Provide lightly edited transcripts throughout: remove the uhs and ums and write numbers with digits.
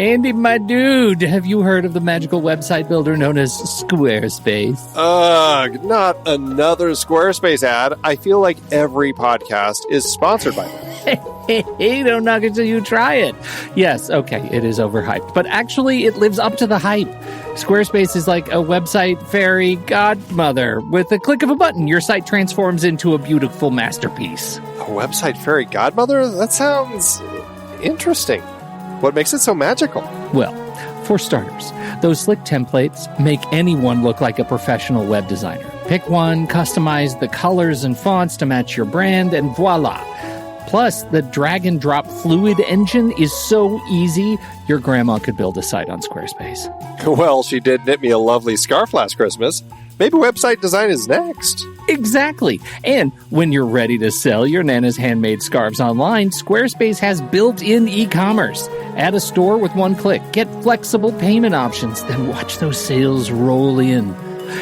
Andy, my dude, have you heard of the magical website builder known as Squarespace? Ugh, not another Squarespace ad. I feel like every podcast is sponsored by them. Hey, don't knock it till you try it. Yes, okay, it is overhyped, but actually it lives up to the hype. Squarespace is like a website fairy godmother. With a click of a button, your site transforms into a beautiful masterpiece. A website fairy godmother? That sounds interesting. What makes it so magical? Well, for starters, those slick templates make anyone look like a professional web designer. Pick one, customize the colors and fonts to match your brand, and voila. Plus, the drag-and-drop Fluid engine is so easy, your grandma could build a site on Squarespace. Well, she did knit me a lovely scarf last Christmas. Maybe website design is next. Exactly. And when you're ready to sell your Nana's handmade scarves online, Squarespace has built-in e-commerce. Add a store with one click. Get flexible payment options. Then watch those sales roll in.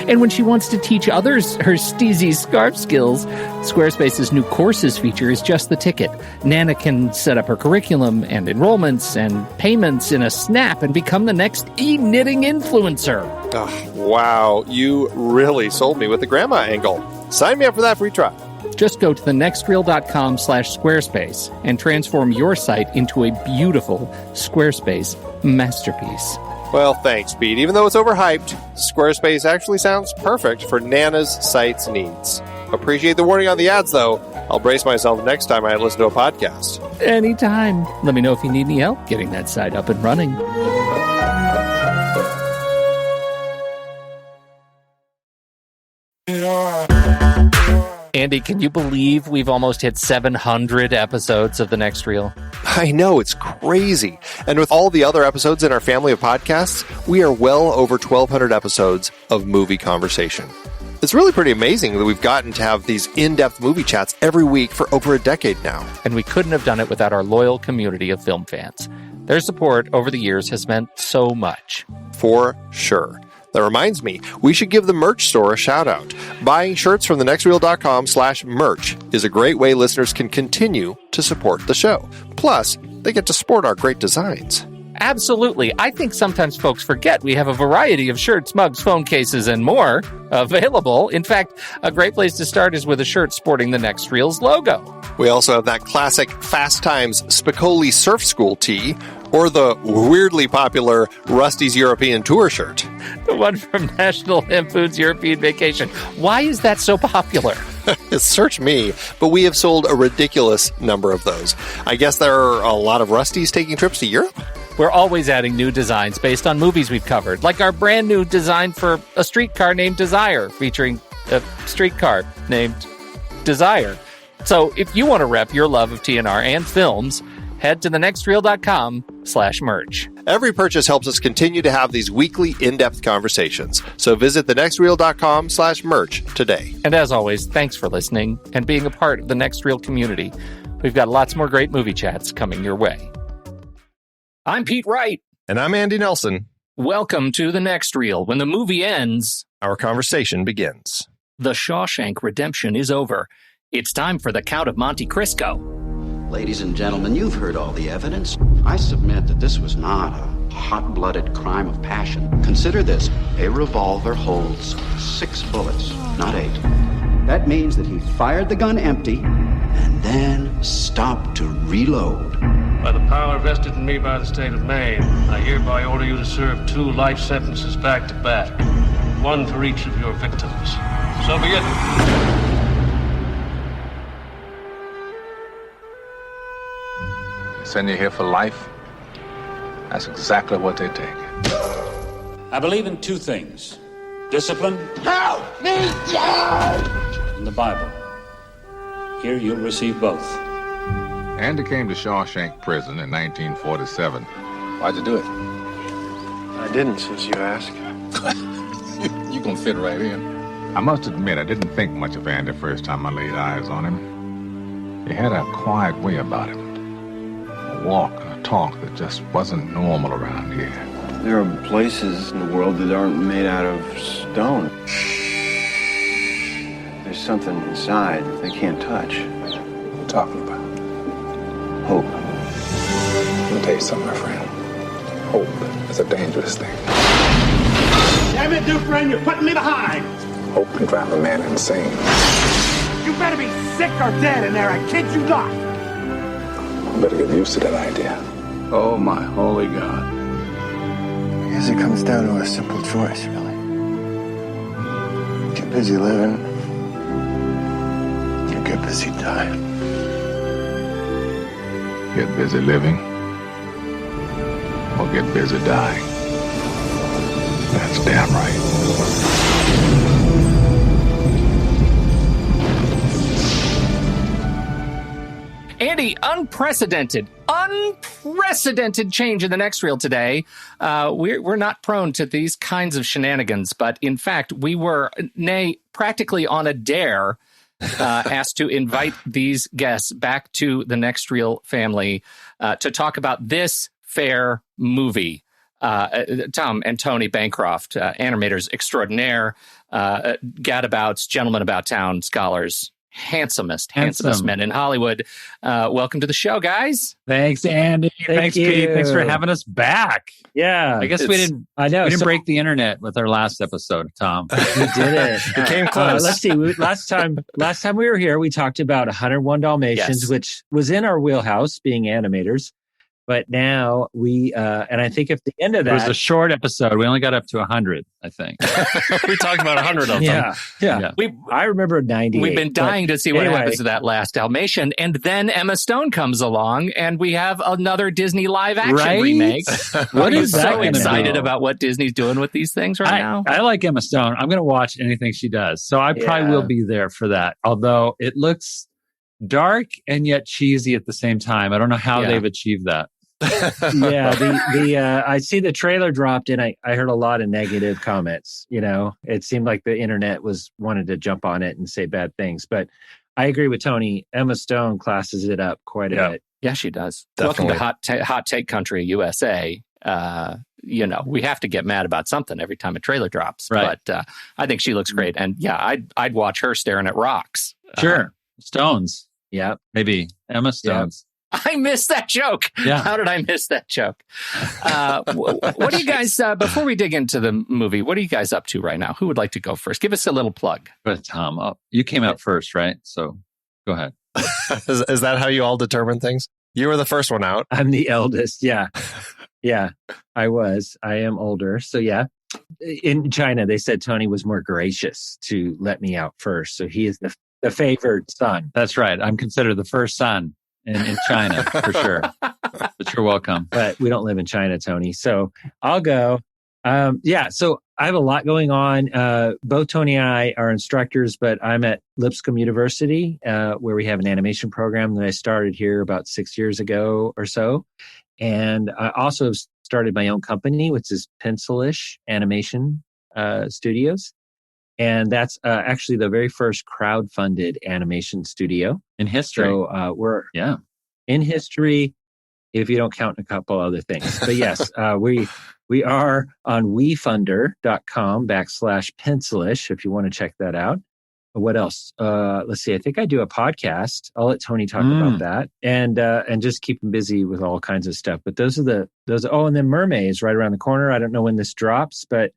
And when she wants to teach others her steezy scarf skills, Squarespace's new courses feature is just the ticket. Nana can set up her curriculum and enrollments and payments in a snap and become the next e-knitting influencer. Oh, wow, you really sold me with the grandma angle. Sign me up for that free trial. Just go to thenextreel.com/Squarespace and transform your site into a beautiful Squarespace masterpiece. Well, thanks, Pete. Even though it's overhyped, Squarespace actually sounds perfect for Nana's site's needs. Appreciate the warning on the ads, though. I'll brace myself next time I listen to a podcast. Anytime. Let me know if you need any help getting that site up and running. Andy, can you believe we've almost hit 700 episodes of The Next Reel? I know, it's crazy. And with all the other episodes in our family of podcasts, we are well over 1,200 episodes of movie conversation. It's really pretty amazing that we've gotten to have these in-depth movie chats every week for over a decade now. And we couldn't have done it without our loyal community of film fans. Their support over the years has meant so much. For sure. That reminds me, we should give the merch store a shout out. Buying shirts from thenextreel.com/merch is a great way listeners can continue to support the show. Plus, they get to sport our great designs. Absolutely. I think sometimes folks forget we have a variety of shirts, mugs, phone cases, and more available. In fact, a great place to start is with a shirt sporting the Next Reel's logo. We also have that classic Fast Times Spicoli Surf School tee, or the weirdly popular Rusty's European Tour shirt. The one from National Lampoon's European Vacation. Why is that so popular? Search me, but we have sold a ridiculous number of those. I guess there are a lot of Rustys taking trips to Europe? We're always adding new designs based on movies we've covered, like our brand new design for a streetcar named Desire, featuring a streetcar named Desire. So if you want to rep your love of TNR and films, head to thenextreel.com/merch. Every purchase helps us continue to have these weekly in-depth conversations. So visit thenextreel.com/merch today. And as always, thanks for listening and being a part of the Next Reel community. We've got lots more great movie chats coming your way. I'm Pete Wright. And I'm Andy Nelson. Welcome to The Next Reel. When the movie ends, our conversation begins. The Shawshank Redemption is over. It's time for the Count of Monte Cristo. Ladies and gentlemen, you've heard all the evidence. I submit that this was not a hot-blooded crime of passion. Consider this. A revolver holds 6 bullets, not 8. That means that he fired the gun empty and then stopped to reload. By the power vested in me by the state of Maine, I hereby order you to serve 2 life sentences back to back. 1 for each of your victims. So be it. Send you here for life? That's exactly what they take. I believe in 2 things. Discipline. Help me, Dad! And the Bible. Here you'll receive both. Andy came to Shawshank Prison in 1947. Why'd you do it? I didn't, since you asked. You gonna fit right in. I must admit, I didn't think much of Andy first time I laid eyes on him. He had a quiet way about him. A walk and a talk that just wasn't normal around here. There are places in the world that aren't made out of stone. There's something inside they can't touch. What are you talking about? Hope. Let me tell you something, my friend. Hope is a dangerous thing. Damn it, new friend, you're putting me behind. Hope can drive a man insane. You better be sick or dead in there, I kid you not. Better get used to that idea. Oh, my holy God. I guess it comes down to a simple choice, really. Get busy living. You get busy dying. Get busy living. Or get busy dying. That's damn right. Andy, unprecedented change in the next reel today. We're not prone to these kinds of shenanigans, but in fact, we were, practically on a dare, asked to invite these guests back to the Next Reel family to talk about this fair movie. Tom and Tony Bancroft, animators extraordinaire, gadabouts, gentlemen about town, scholars, handsomest men in Hollywood. Welcome to the show, guys. Thanks, Andy. Thanks, Pete. Thanks for having us back. Yeah. I guess we didn't break the internet with our last episode, Tom. We did it. It came close. Let's see. Last time we were here, we talked about 101 Dalmatians, which was in our wheelhouse, being animators. But now we, and I think at the end of that... It was a short episode. We only got up to 100, I think. We talked about 100 of them. Yeah. I remember 98. We've been dying to see what happens to that last Dalmatian. And then Emma Stone comes along and we have another Disney live action remake. What is that? So excited about what Disney's doing with these things now. I like Emma Stone. I'm going to watch anything she does. So I probably will be there for that. Although it looks dark and yet cheesy at the same time. I don't know how they've achieved that. I see the trailer dropped and I heard a lot of negative comments. It seemed like the internet wanted to jump on it and say bad things, but I agree with Tony. Emma Stone classes it up quite a bit. Yeah, she does. Definitely. Welcome to Hot Take Country, USA. We have to get mad about something every time a trailer drops, but I think she looks great. And I'd watch her staring at rocks. Sure. Stones. Yeah. Maybe Emma Stones. I missed that joke. Yeah. How did I miss that joke? What do you guys, before we dig into the movie, what are you guys up to right now? Who would like to go first? Give us a little plug. But Tom, you came out first, right? So go ahead. Is that how you all determine things? You were the first one out. I'm the eldest. Yeah. Yeah, I was. I am older. So yeah. In China, they said Tony was more gracious to let me out first. So he is the favored son. That's right. I'm considered the first son. In China, for sure. But you're welcome. But we don't live in China, Tony. So I'll go. So I have a lot going on. Both Tony and I are instructors, but I'm at Lipscomb University, where we have an animation program that I started here about 6 years ago or so. And I also have started my own company, which is Pencil-ish Animation Studios. And that's actually the very first crowd-funded animation studio in history. So we're in history, if you don't count a couple other things. But yes, we are on wefunder.com/pencilish if you want to check that out. What else? Let's see. I think I do a podcast. I'll let Tony talk about that, and just keep him busy with all kinds of stuff. But those. Oh, and then Mermaids right around the corner. I don't know when this drops, but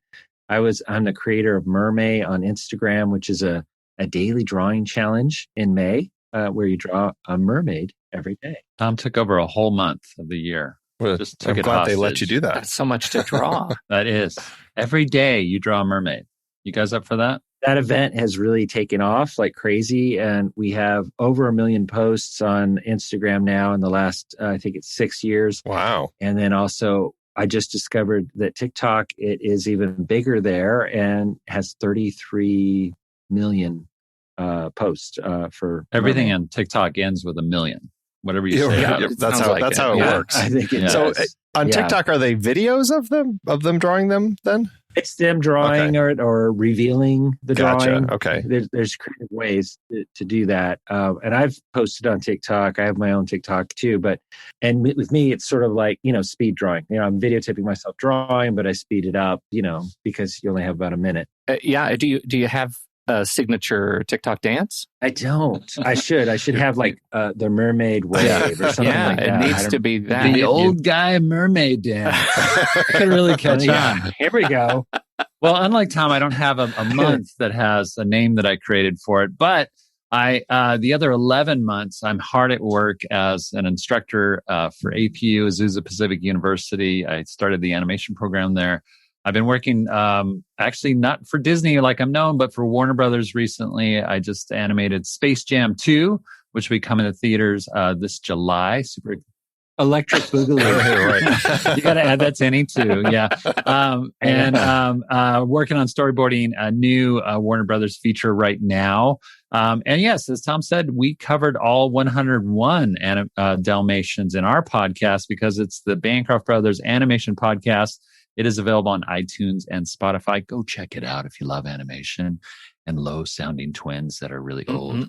I'm the creator of Mermaid on Instagram, which is a daily drawing challenge in May, where you draw a mermaid every day. Tom took over a whole month of the year. Well, I'm glad they let you do that. That's so much to draw. That is. Every day you draw a mermaid. You guys up for that? That event has really taken off like crazy. And we have over 1 million posts on Instagram now in the last, I think it's 6 years. Wow. And then also, I just discovered that TikTok, it is even bigger there and has 33 million posts for everything. Mermaid. On TikTok ends with 1 million. Whatever you say. That's how it works. I think it So does. on TikTok, are they videos of them drawing them then? It's them drawing or revealing the drawing. Okay. There's creative ways to do that. And I've posted on TikTok. I have my own TikTok too. And with me, it's sort of like, speed drawing. I'm videotaping myself drawing, but I speed it up, because you only have about a minute. Do you have signature TikTok dance? I don't. I should have like the mermaid wave or something like that. It needs to be that. The old guy mermaid dance. I could really catch on. Here we go. Well, unlike Tom, I don't have a month that has a name that I created for it, but the other 11 months, I'm hard at work as an instructor for APU, Azusa Pacific University. I started the animation program there. I've been working, actually not for Disney like I'm known, but for Warner Brothers recently. I just animated Space Jam 2, which will be coming to theaters this July. Super Electric Boogaloo. Right. You got to add that to any too. Yeah. Working on storyboarding a new Warner Brothers feature right now. And yes, as Tom said, we covered all 101 Dalmatians in our podcast because it's the Bancroft Brothers Animation Podcast. It is available on iTunes and Spotify. Go check it out if you love animation and low-sounding twins that are really old.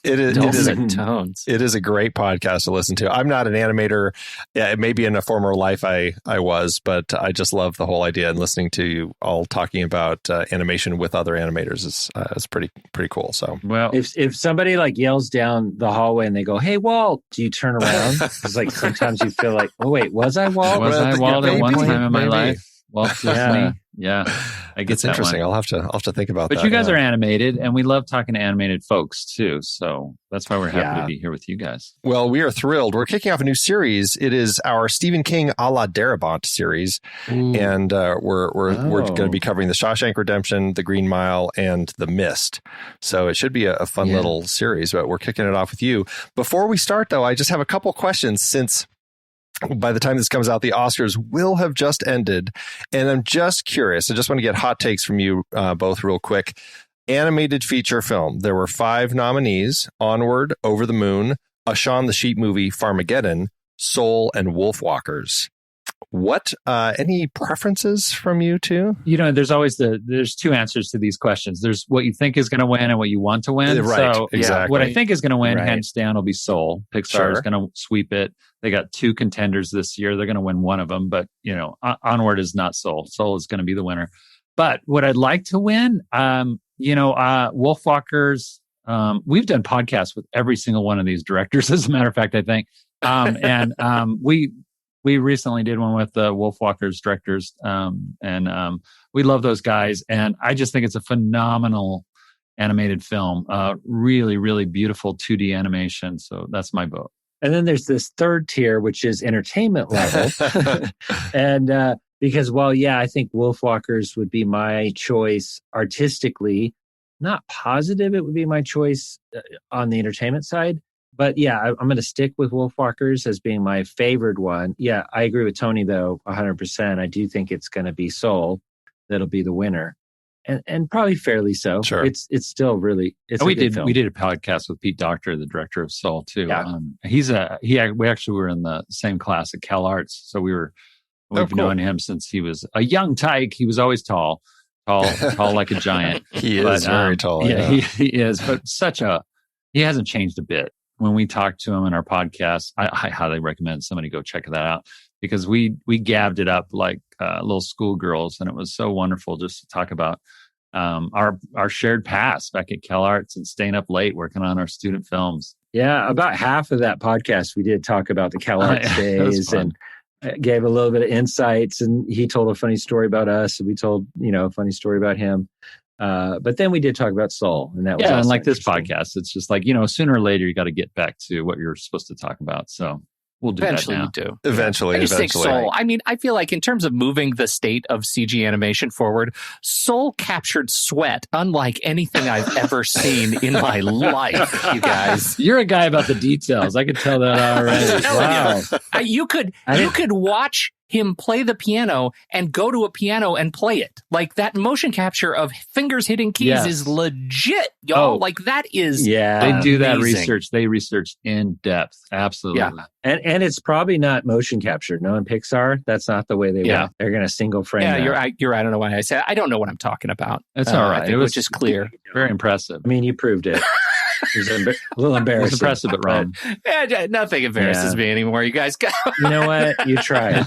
It is a great podcast to listen to. I'm not an animator. Yeah, maybe in a former life I was, but I just love the whole idea, and listening to you all talking about animation with other animators is pretty cool. So, well, if somebody like yells down the hallway and they go, "Hey, Walt," do you turn around? Because like sometimes you feel like, "Oh wait, was I Walt? Was I Walt at one time in my life?" Walt Disney. Yeah, I get it's that interesting. one. I'll have to think about that. But you guys are animated, and we love talking to animated folks too. So that's why we're happy to be here with you guys. Well, we are thrilled. We're kicking off a new series. It is our Stephen King a la Darabont series, and we're going to be covering the Shawshank Redemption, the Green Mile, and the Mist. So it should be a fun little series. But we're kicking it off with you. Before we start, though, I just have a couple questions since. By the time this comes out, the Oscars will have just ended. And I'm just curious. I just want to get hot takes from you both real quick. Animated feature film. There were 5 nominees: Onward, Over the Moon, a Shaun the Sheep movie, Farmageddon, Soul, and Wolfwalkers. What, any preferences from you two? You know, there's 2 answers to these questions. There's what you think is going to win and what you want to win. Right, so, exactly. What I think is going to win, hands down, will be Soul. Pixar is going to sweep it. They got 2 contenders this year. They're going to win one of them, but you know, Onward is not Soul. Soul is going to be the winner. But what I'd like to win, Wolfwalkers. We've done podcasts with every single one of these directors, as a matter of fact, I think. We recently did one with the Wolfwalkers directors, and we love those guys. And I just think it's a phenomenal animated film. Really, really beautiful 2D animation. So that's my vote. And then there's this third tier, which is entertainment level. And because, I think Wolfwalkers would be my choice artistically. Not positive it would be my choice on the entertainment side. But I'm going to stick with Wolfwalkers as being my favored one. Yeah, I agree with Tony, though, 100%. I do think it's going to be Soul that'll be the winner. And probably fairly so. Sure. It's still really, we did a podcast with Pete Docter, the director of Soul, too. Yeah. We actually were in the same class at Cal Arts. So we've known him since he was a young tyke. He was always tall like a giant. He is very tall. Yeah, he is. But he hasn't changed a bit. When we talk to him in our podcast, I highly recommend somebody go check that out, because we gabbed it up like little schoolgirls, and it was so wonderful just to talk about our shared past back at Cal Arts and staying up late working on our student films. Yeah, about half of that podcast we did talk about the Cal Arts days and gave a little bit of insights, and he told a funny story about us, and we told a funny story about him. But then we did talk about Soul, and that was and like this podcast, it's just like, sooner or later you got to get back to what you're supposed to talk about. So we'll do eventually that now. We do. Eventually. I just think Soul. I mean, I feel like in terms of moving the state of CG animation forward, Soul captured sweat unlike anything I've ever seen in my life, you guys. You're a guy about the details. I could tell that already. Wow. You could watch him play the piano and go to a piano and play it. Like, that motion capture of fingers hitting keys is legit, y'all. Like, that is they do that research. They research in depth. Absolutely. Yeah. And it's probably not motion captured. No, in Pixar, that's not the way they work. They're going to single frame. Yeah, you're right. I don't know why I said I don't know what I'm talking about. It's all right. Which is clear. Very impressive. I mean, you proved it. It was a little embarrassing. It's impressive, but wrong. Nothing embarrasses me anymore. You guys go. You know what? You tried.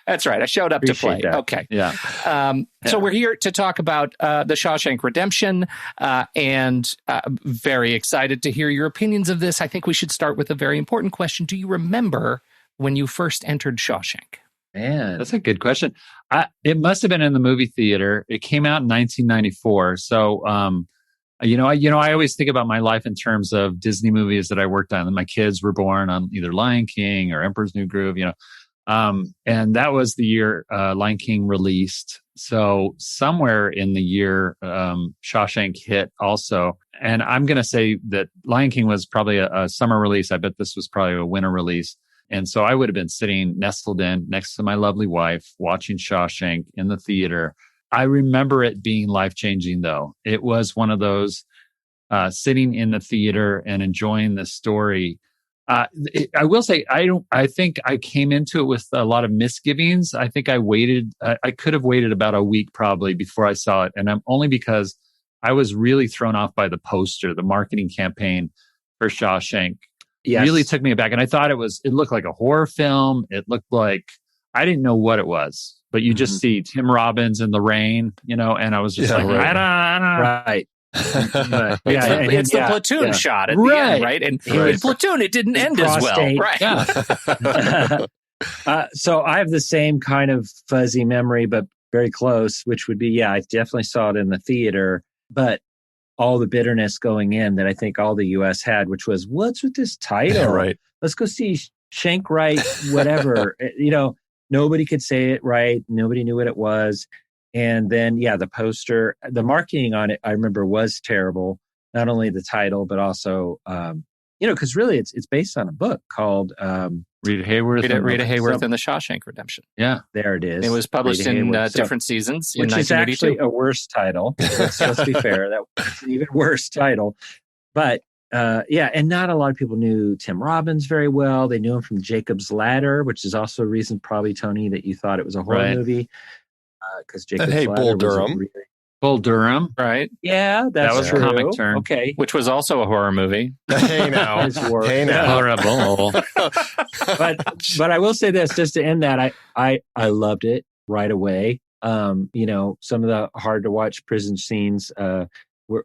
That's right. I showed up to play. That. Okay. Yeah. So we're here to talk about The Shawshank Redemption, and very excited to hear your opinions of this. I think we should start with a very important question. Do you remember when you first entered Shawshank? Man, that's a good question. It must have been in the movie theater. It came out in 1994. So, I always think about my life in terms of Disney movies that I worked on. And my kids were born on either Lion King or Emperor's New Groove, and that was the year Lion King released. So somewhere in the year Shawshank hit also. And I'm going to say that Lion King was probably a summer release. I bet this was probably a winter release. And so I would have been sitting nestled in next to my lovely wife, watching Shawshank in the theater. I remember it being life-changing, though. It was one of those sitting in the theater and enjoying the story. I will say, I think I came into it with a lot of misgivings. I think I waited. I could have waited about a week probably before I saw it. And only because I was really thrown off by the poster, the marketing campaign for Shawshank. Yes. Really took me aback. And I thought it looked like a horror film. It looked like, I didn't know what it was, but you just see Tim Robbins in the rain, and I was just I don't know. Right. It's the platoon shot at the end, right? And in Platoon, it didn't end as well. Right. Yeah. So I have the same kind of fuzzy memory, but very close, which would be, I definitely saw it in the theater, but all the bitterness going in that I think all the U.S. had, which was, what's with this title? Yeah, right. Let's go see Shank Wright, whatever. Nobody could say it right. Nobody knew what it was. And then, the poster, the marketing on it, I remember was terrible. Not only the title, but also, because really it's based on a book called Rita Hayworth. Rita Hayworth and the Shawshank Redemption. Yeah, there it is. It was published in different seasons, which in 1982. is actually a worse title. Let's be fair, that was an even worse title. But and not a lot of people knew Tim Robbins very well. They knew him from Jacob's Ladder, which is also a reason, probably, Tony, that you thought it was a horror movie. Because Jacob's Ladder Bull Durham. Bull Durham, right? Yeah, that was true. a comic term. Okay, which was also a horror movie. Hey now, horrible. but I will say this, just to end that, I loved it right away. Some of the hard to watch prison scenes, I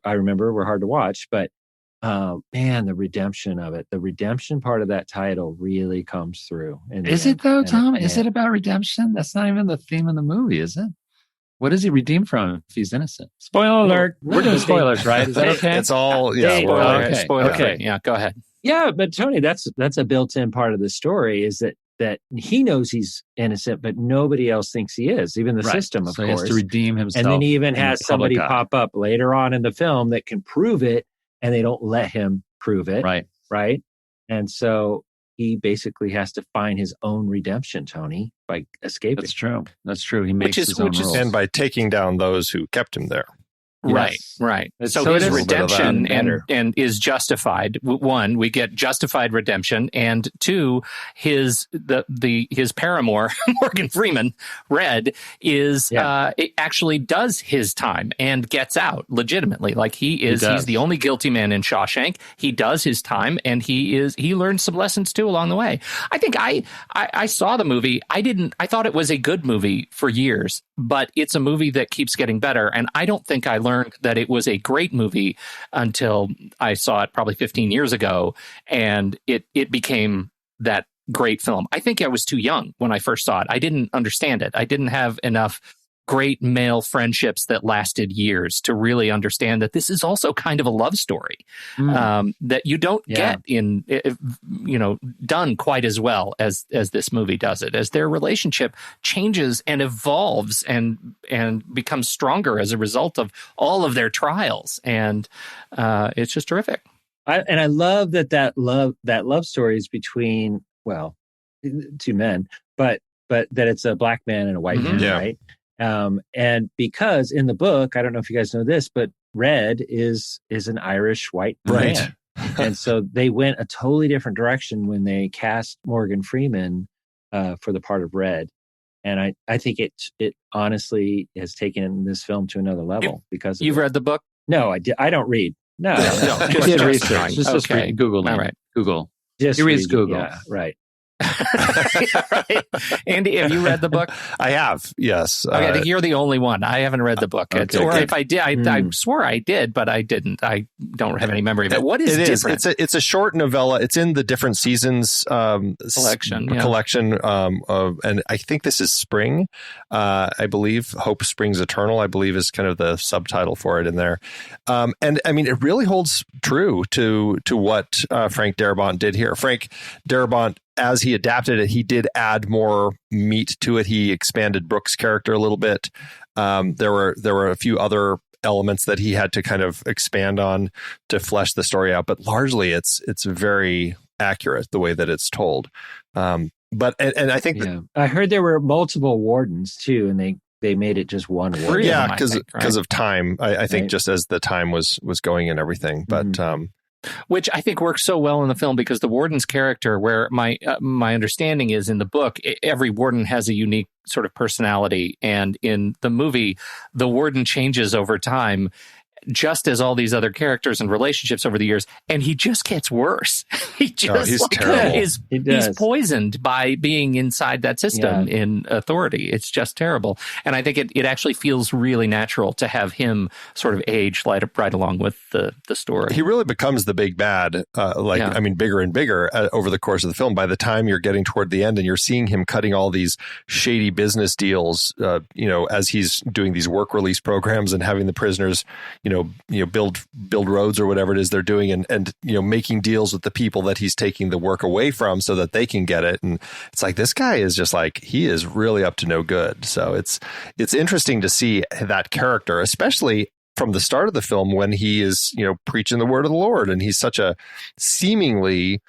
remember were hard to watch, but the redemption of it, the redemption part of that title really comes through. Is it though, Tom? Is it about redemption? That's not even the theme of the movie, is it? What is he redeemed from if he's innocent? Spoiler alert. We're doing spoilers, right? Is that okay? It's all, Spoiler. Okay. Yeah, go ahead. Yeah, but Tony, that's a built-in part of the story, is that he knows he's innocent, but nobody else thinks he is, even the system, of course. He has to redeem himself. And then he even has somebody pop up later on in the film that can prove it, and they don't let him prove it. Right. And so he basically has to find his own redemption, Tony, by escaping. That's true. He makes his own rules. And by taking down those who kept him there. Yes. Right. So his redemption and is justified. One, we get justified redemption, and two, his paramour Morgan Freeman, Red, is it actually does his time and gets out legitimately. Like he's the only guilty man in Shawshank. He does his time, and he learns some lessons too along the way. I think I saw the movie. I thought it was a good movie for years, but it's a movie that keeps getting better, and I don't think I learned that it was a great movie until I saw it probably 15 years ago, and it became that great film. I think I was too young when I first saw it. I didn't understand it. I didn't have enough great male friendships that lasted years to really understand that this is also kind of a love story that you don't get in, done quite as well as this movie does it, as their relationship changes and evolves and becomes stronger as a result of all of their trials. And it's just terrific. I love that love story is between, two men, but that it's a black man and a white man, right? And because in the book, I don't know if you guys know this, but Red is an Irish white man. And so they went a totally different direction when they cast Morgan Freeman for the part of Red. And I think it honestly has taken this film to another level because you've read the book? No, I don't read. No, Just did research. research. Just read Google. All right. Google. Just He reads reading, Google. Yeah, right. Right. Andy, have you read the book? I have, yes. Okay, I think you're the only one. I haven't read the book. Okay, Or good. if I did, I swore I did, but I didn't. I don't have any memory of it. What is different? It's a short novella. It's in the different seasons collection. And I think this is Spring. I believe Hope Springs Eternal, I believe, is kind of the subtitle for it in there. And I mean, it really holds true to what Frank Darabont did here. Frank Darabont, as he adapted it, he did add more meat to it. He expanded Brooke's character a little bit. There were a few other elements that he had to kind of expand on to flesh the story out, but largely it's very accurate the way that it's told. But I think I heard there were multiple wardens too, and they made it just one warden. Yeah, because of time. I think just as the time was going and everything, but. Which I think works so well in the film because the warden's character, where my understanding is in the book, every warden has a unique sort of personality. And in the movie, the warden changes over time, just as all these other characters and relationships over the years, and he just gets worse. He's terrible. He's poisoned by being inside that system in authority. It's just terrible. And I think it actually feels really natural to have him sort of age right along with the story. He really becomes the big bad, bigger and bigger over the course of the film. By the time you're getting toward the end and you're seeing him cutting all these shady business deals, as he's doing these work release programs and having the prisoners, build roads or whatever it is they're doing, and making deals with the people that he's taking the work away from so that they can get it. And it's like, this guy is just like, he is really up to no good. So it's interesting to see that character, especially from the start of the film when he is, preaching the word of the Lord, and he's such a seemingly,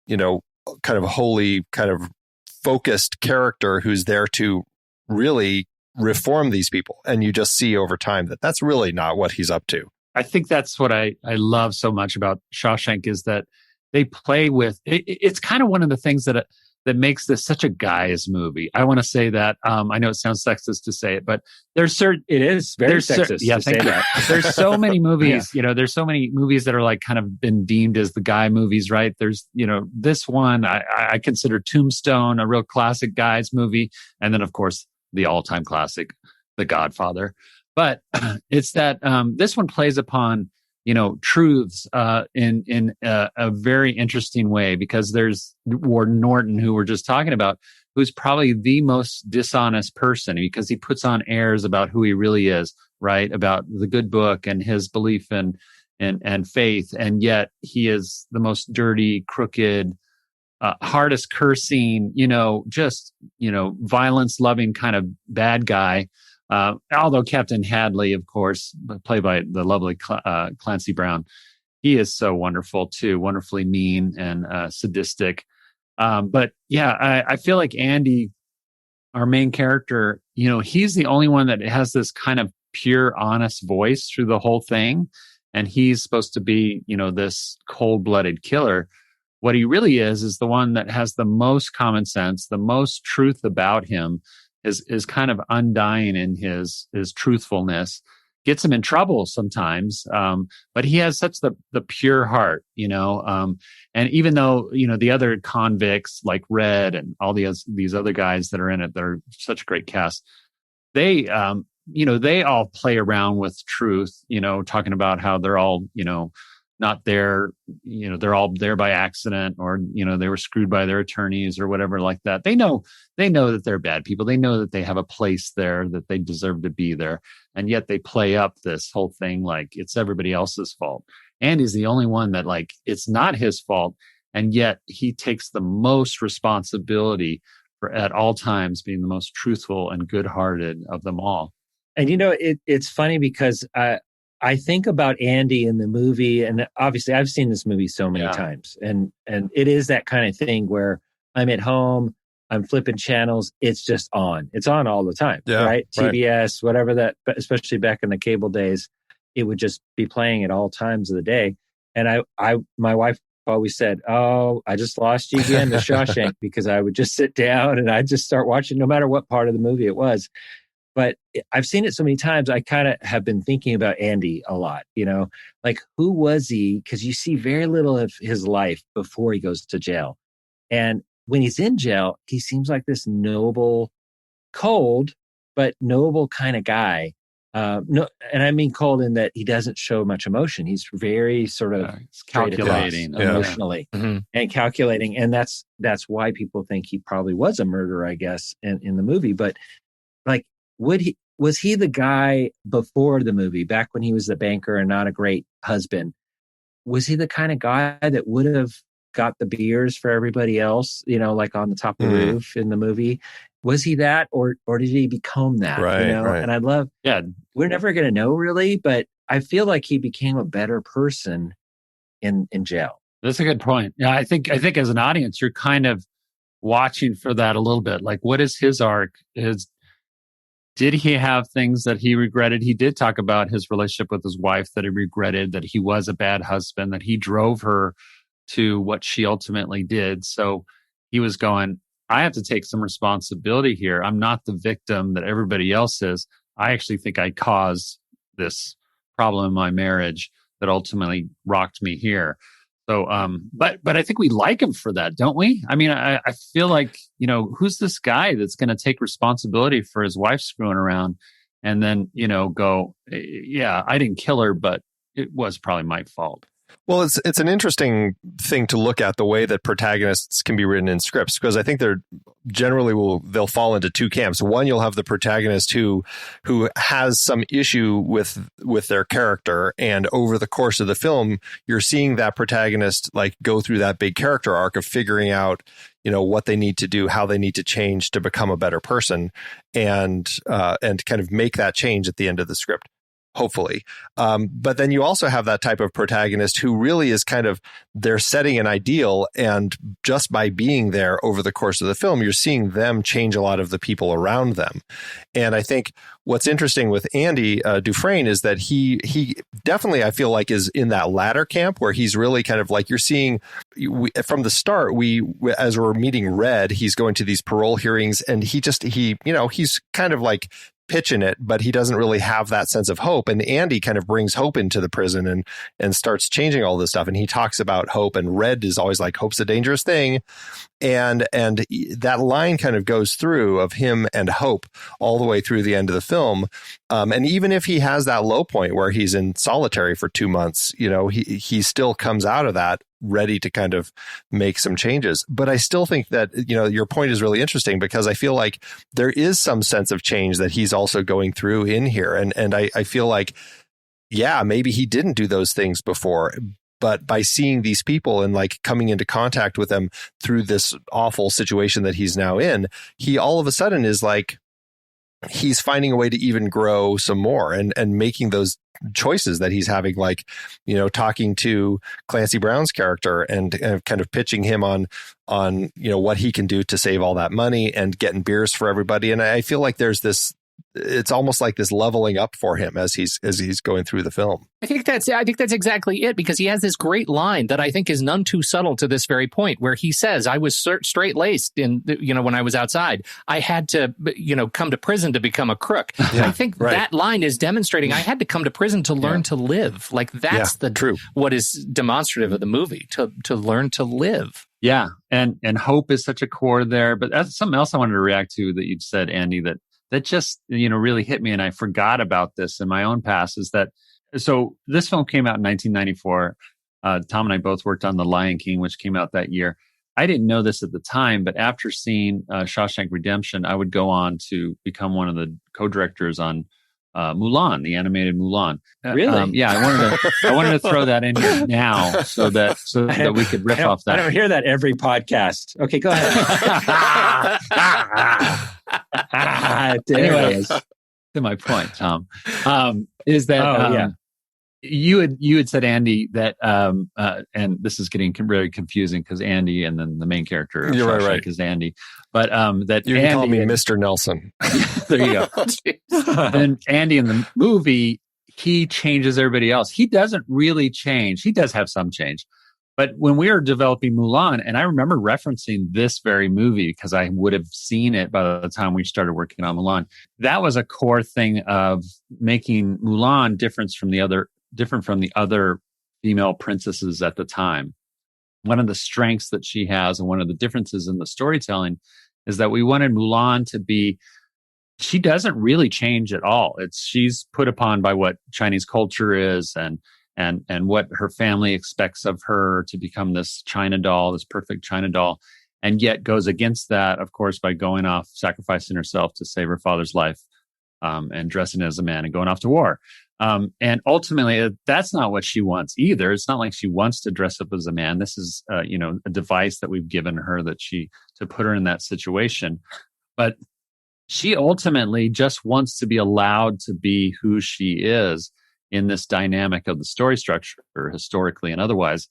kind of holy, kind of focused character who's there to really reform these people. And you just see over time that that's really not what he's up to. I think that's what I love so much about Shawshank is that they play with it's kind of one of the things that makes this such a guy's movie. I want to say that. I know it sounds sexist to say it, but it is very sexist. Yeah, thank you. There's so many movies, there's so many movies that are like kind of been deemed as the guy movies, right? There's, this one I consider Tombstone a real classic guys movie. And then of course the all-time classic, The Godfather. But it's that this one plays upon, truths in a very interesting way, because there's Warden Norton, who we're just talking about, who's probably the most dishonest person because he puts on airs about who he really is, right? About the good book and his belief and faith. And yet he is the most dirty, crooked, hardest cursing, violence loving kind of bad guy. Although Captain Hadley, of course, played by the lovely Clancy Brown, he is so wonderful too, wonderfully mean and sadistic. But yeah, I feel like Andy, our main character, he's the only one that has this kind of pure, honest voice through the whole thing. And he's supposed to be, this cold-blooded killer. What he really is the one that has the most common sense, the most truth about him, is kind of undying in his truthfulness, gets him in trouble sometimes. But he has such the pure heart, and even though, the other convicts like Red and all these other guys that are in it, that are such a great cast, they all play around with truth, talking about how they're all, not there, they're all there by accident, or, they were screwed by their attorneys or whatever like that. They know that they're bad people. They know that they have a place there, that they deserve to be there. And yet they play up this whole thing like it's everybody else's fault. Andy's the only one that it's not his fault. And yet he takes the most responsibility for at all times being the most truthful and good-hearted of them all. And, it's funny because I think about Andy in the movie, and obviously I've seen this movie so many times, and it is that kind of thing where I'm at home, I'm flipping channels, it's just on. It's on all the time, right? TBS, whatever that, especially back in the cable days, it would just be playing at all times of the day. And my wife always said, "Oh, I just lost you again to Shawshank," because I would just sit down and I'd just start watching no matter what part of the movie it was. But I've seen it so many times. I kind of have been thinking about Andy a lot, like who was he? Because you see very little of his life before he goes to jail. And when he's in jail, he seems like this noble, cold, but noble kind of guy. No, and I mean cold in that he doesn't show much emotion. He's very sort of calculating emotionally and calculating. And that's why people think he probably was a murderer, I guess, in the movie. But like, was he the guy before the movie, back when he was the banker and not a great husband? Was he the kind of guy that would have got the beers for everybody else, like on the top of the roof in the movie? Was he that, or did he become that? Right. And I'd love, we're never going to know really, but I feel like he became a better person in jail. That's a good point. Yeah, I think as an audience, you're kind of watching for that a little bit. Like, what is his arc? Did he have things that he regretted? He did talk about his relationship with his wife that he regretted, that he was a bad husband, that he drove her to what she ultimately did. So he was going, I have to take some responsibility here. I'm not the victim that everybody else is. I actually think I caused this problem in my marriage that ultimately rocked me here. So, but I think we like him for that, don't we? I mean, I feel like, who's this guy that's going to take responsibility for his wife screwing around and then, go, yeah, I didn't kill her, but it was probably my fault. Well, it's an interesting thing to look at, the way that protagonists can be written in scripts, because I think they'll fall into two camps. One, you'll have the protagonist who has some issue with their character, and over the course of the film, you're seeing that protagonist like go through that big character arc of figuring out, what they need to do, how they need to change to become a better person, and kind of make that change at the end of the script. Hopefully. But then you also have that type of protagonist who really is kind of, they're setting an ideal, and just by being there over the course of the film, you're seeing them change a lot of the people around them. And I think what's interesting with Andy Dufresne is that he definitely, I feel like, is in that latter camp where he's really kind of like, you're seeing from the start, as we're meeting Red, he's going to these parole hearings, and he's kind of like pitching it, but he doesn't really have that sense of hope. And Andy kind of brings hope into the prison and starts changing all this stuff. And he talks about hope, and Red is always like, hope's a dangerous thing. And that line kind of goes through of him and hope all the way through the end of the film. And even if he has that low point where he's in solitary for 2 months, he still comes out of that ready to kind of make some changes. But I still think that, your point is really interesting, because I feel like there is some sense of change that he's also going through in here. And I feel like, yeah, maybe he didn't do those things before, but by seeing these people and like coming into contact with them through this awful situation that he's now in, he all of a sudden is like, he's finding a way to even grow some more and making those choices that he's having, like, talking to Clancy Brown's character and kind of pitching him on what he can do to save all that money and getting beers for everybody. And I feel like there's this, it's almost like this leveling up for him as he's going through the film. I think that's exactly it, because he has this great line that I think is none too subtle to this very point, where he says, I was straight-laced when I was outside. I had to, come to prison to become a crook. Yeah, I think that line is demonstrating I had to come to prison to learn to live. Like, that's true. What is demonstrative of the movie, to learn to live. Yeah. And hope is such a core there. But that's something else I wanted to react to that you'd said, Andy, that just, really hit me, and I forgot about this in my own past, is that, so this film came out in 1994. Tom and I both worked on The Lion King, which came out that year. I didn't know this at the time, but after seeing Shawshank Redemption, I would go on to become one of the co-directors on Mulan, the animated Mulan. Really? Yeah, I wanted to throw that in here now so that we could riff off that. I don't hear that every podcast. Okay, go ahead. Anyways, to my point, Tom, is that you had said, Andy, that and this is getting very confusing because Andy and then the main character of Shawshank is Andy, but that you can call me Mr. Nelson. There you go. And Andy in the movie, he changes everybody else. He doesn't really change. He does have some change, But when we were developing Mulan, and I remember referencing this very movie because I would have seen it by the time we started working on Mulan. That was a core thing of making Mulan different from the other female princesses at the time. One of the strengths that she has and one of the differences in the storytelling is that we wanted Mulan to be, she doesn't really change at all. She's put upon by what Chinese culture is and what her family expects of her to become this China doll, this perfect China doll, and yet goes against that, of course, by going off, sacrificing herself to save her father's life, and dressing as a man and going off to war. And ultimately, that's not what she wants either. It's not like she wants to dress up as a man. This is, a device that we've given her to put her in that situation. But she ultimately just wants to be allowed to be who she is in this dynamic of the story structure, historically and otherwise,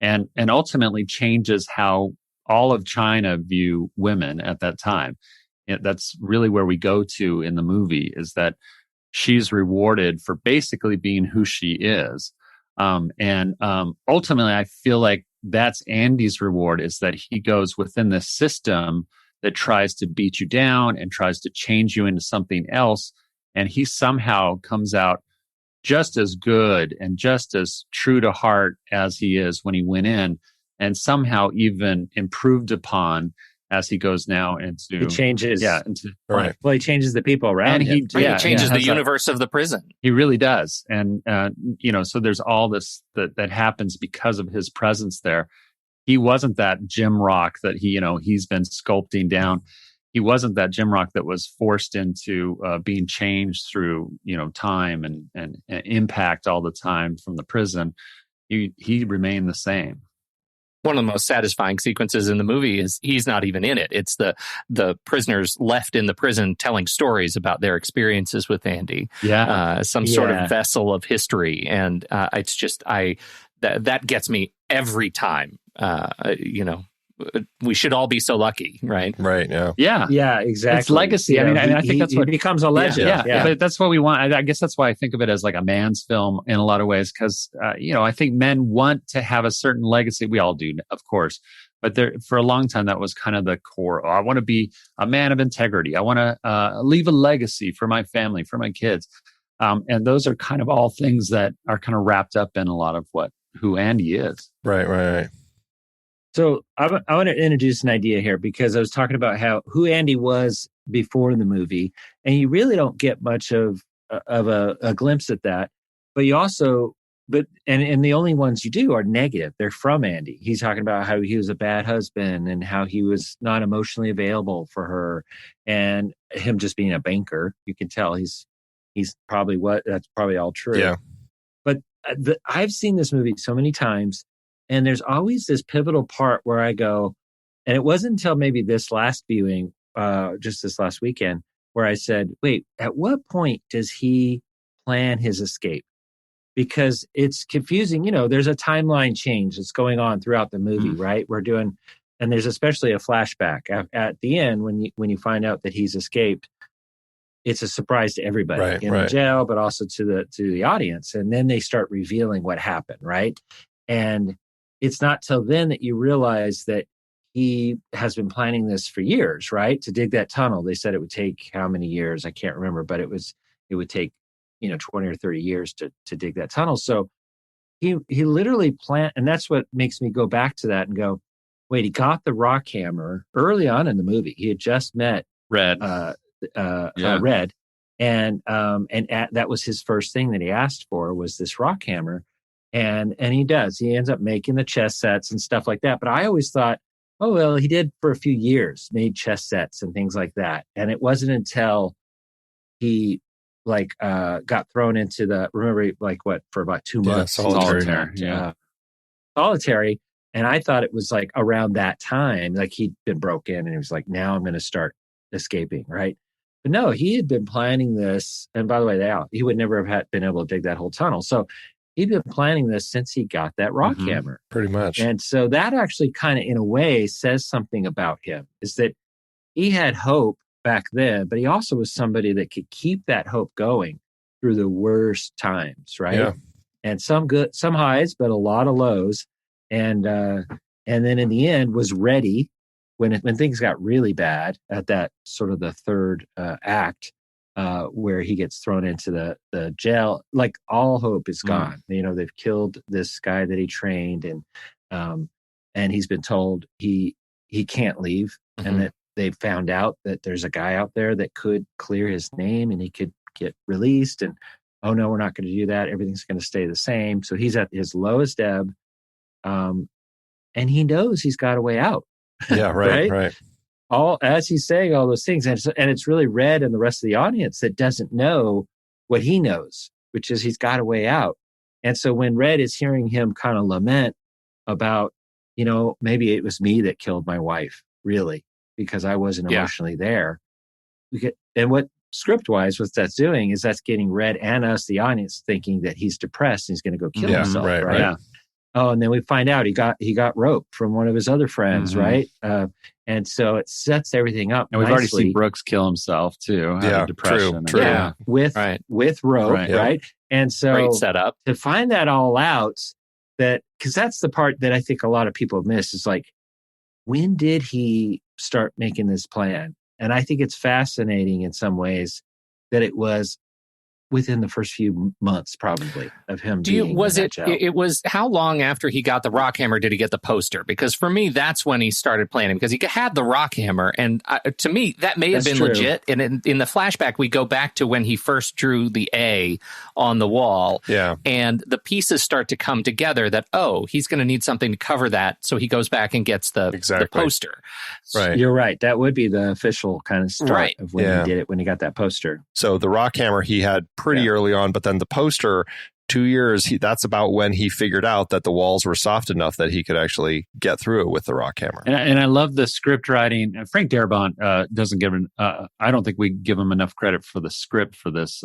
and ultimately changes how all of China view women at that time. That's really where we go to in the movie, is that she's rewarded for basically being who she is. And ultimately, I feel like that's Andy's reward, is that he goes within this system that tries to beat you down and tries to change you into something else. And he somehow comes out just as good and just as true to heart as he is when he went in, and somehow even improved upon as he goes now into... He changes. Yeah. Right. Well, he changes the people around him. He changes the universe of the prison. He really does. And, so there's all this that happens because of his presence there. He wasn't that Jim Rock that he's been sculpting down. He wasn't that Jim Rock that was forced into being changed through, time and impact all the time from the prison. He remained the same. One of the most satisfying sequences in the movie is he's not even in it. It's the prisoners left in the prison telling stories about their experiences with Andy. Yeah. Sort of vessel of history. And it's just, that gets me every time. We should all be so lucky, right? Right. Yeah. Yeah. Exactly. It's legacy. I think that's what he becomes a legend. Yeah. But that's what we want. I guess that's why I think of it as like a man's film in a lot of ways, because I think men want to have a certain legacy. We all do, of course. But for a long time, that was kind of the core. I want to be a man of integrity. I want to leave a legacy for my family, for my kids. And those are kind of all things that are kind of wrapped up in a lot of who Andy is. Right. So I want to introduce an idea here, because I was talking about who Andy was before the movie, and you really don't get much of a glimpse at that. But you also, and the only ones you do are negative. They're from Andy. He's talking about how he was a bad husband and how he was not emotionally available for her, and him just being a banker. You can tell he's probably that's probably all true. Yeah. But I've seen this movie so many times. And there's always this pivotal part where I go, and it wasn't until maybe this last viewing, just this last weekend, where I said, wait, at what point does he plan his escape? Because it's confusing. There's a timeline change that's going on throughout the movie, right? And there's especially a flashback at the end when you find out that he's escaped. It's a surprise to everybody in the jail, but also to the audience. And then they start revealing what happened, right? And it's not till then that you realize that he has been planning this for years, right? To dig that tunnel. They said it would take how many years? I can't remember, but it would take, 20 or 30 years to dig that tunnel. So he literally planned, and that's what makes me go back to that and go, wait, he got the rock hammer early on in the movie. He had just met Red. Red. And that was his first thing that he asked for, was this rock hammer. And he does. He ends up making the chess sets and stuff like that. But I always thought, oh, well, he did for a few years, made chess sets and things like that. And it wasn't until he got thrown into for about 2 months. Solitary. And I thought it was like around that time, like he'd been broke in and he was like, now I'm going to start escaping, right? But no, he had been planning this. And by the way, he would never have been able to dig that whole tunnel. So he'd been planning this since he got that rock hammer. Pretty much. And so that actually kind of, in a way, says something about him, is that he had hope back then, but he also was somebody that could keep that hope going through the worst times, right? Yeah. And some good, some highs, but a lot of lows. and then in the end was ready when things got really bad at that sort of the third act, where he gets thrown into the jail. Like all hope is gone. They've killed this guy that he trained, and he's been told he can't leave, and that they found out that there's a guy out there that could clear his name and he could get released. And oh no, we're not going to do that. Everything's going to stay the same. So he's at his lowest ebb, and he knows he's got a way out. Yeah, right. All as he's saying all those things, and it's really Red and the rest of the audience that doesn't know what he knows, which is he's got a way out. And so when Red is hearing him kind of lament about, maybe it was me that killed my wife, really, because I wasn't emotionally there. And what script-wise, what that's doing is that's getting Red and us, the audience, thinking that he's depressed and he's going to go kill himself, right? Yeah. Oh, and then we find out he got rope from one of his other friends, right? And so it sets everything up. And we've already seen Brooks kill himself too. Depression. True. Yeah, with rope, right? And so great setup to find that all out. Because that's the part that I think a lot of people have missed is like, when did he start making this plan? And I think it's fascinating in some ways that it was within the first few months, probably, of him being it was how long after he got the rock hammer did he get the poster? Because for me, that's when he started planning, because he had the rock hammer. And to me, that may have been legit. And in the flashback, we go back to when he first drew the A on the wall. Yeah. And the pieces start to come together that, he's going to need something to cover that. So he goes back and gets the poster. Right. You're right. That would be the official kind of start of when he did it, when he got that poster. So the rock hammer he had pretty early on, but then the poster, 2 years, that's about when he figured out that the walls were soft enough that he could actually get through it with the rock hammer. And I love the script writing. Frank Darabont doesn't give I don't think we give him enough credit for the script for this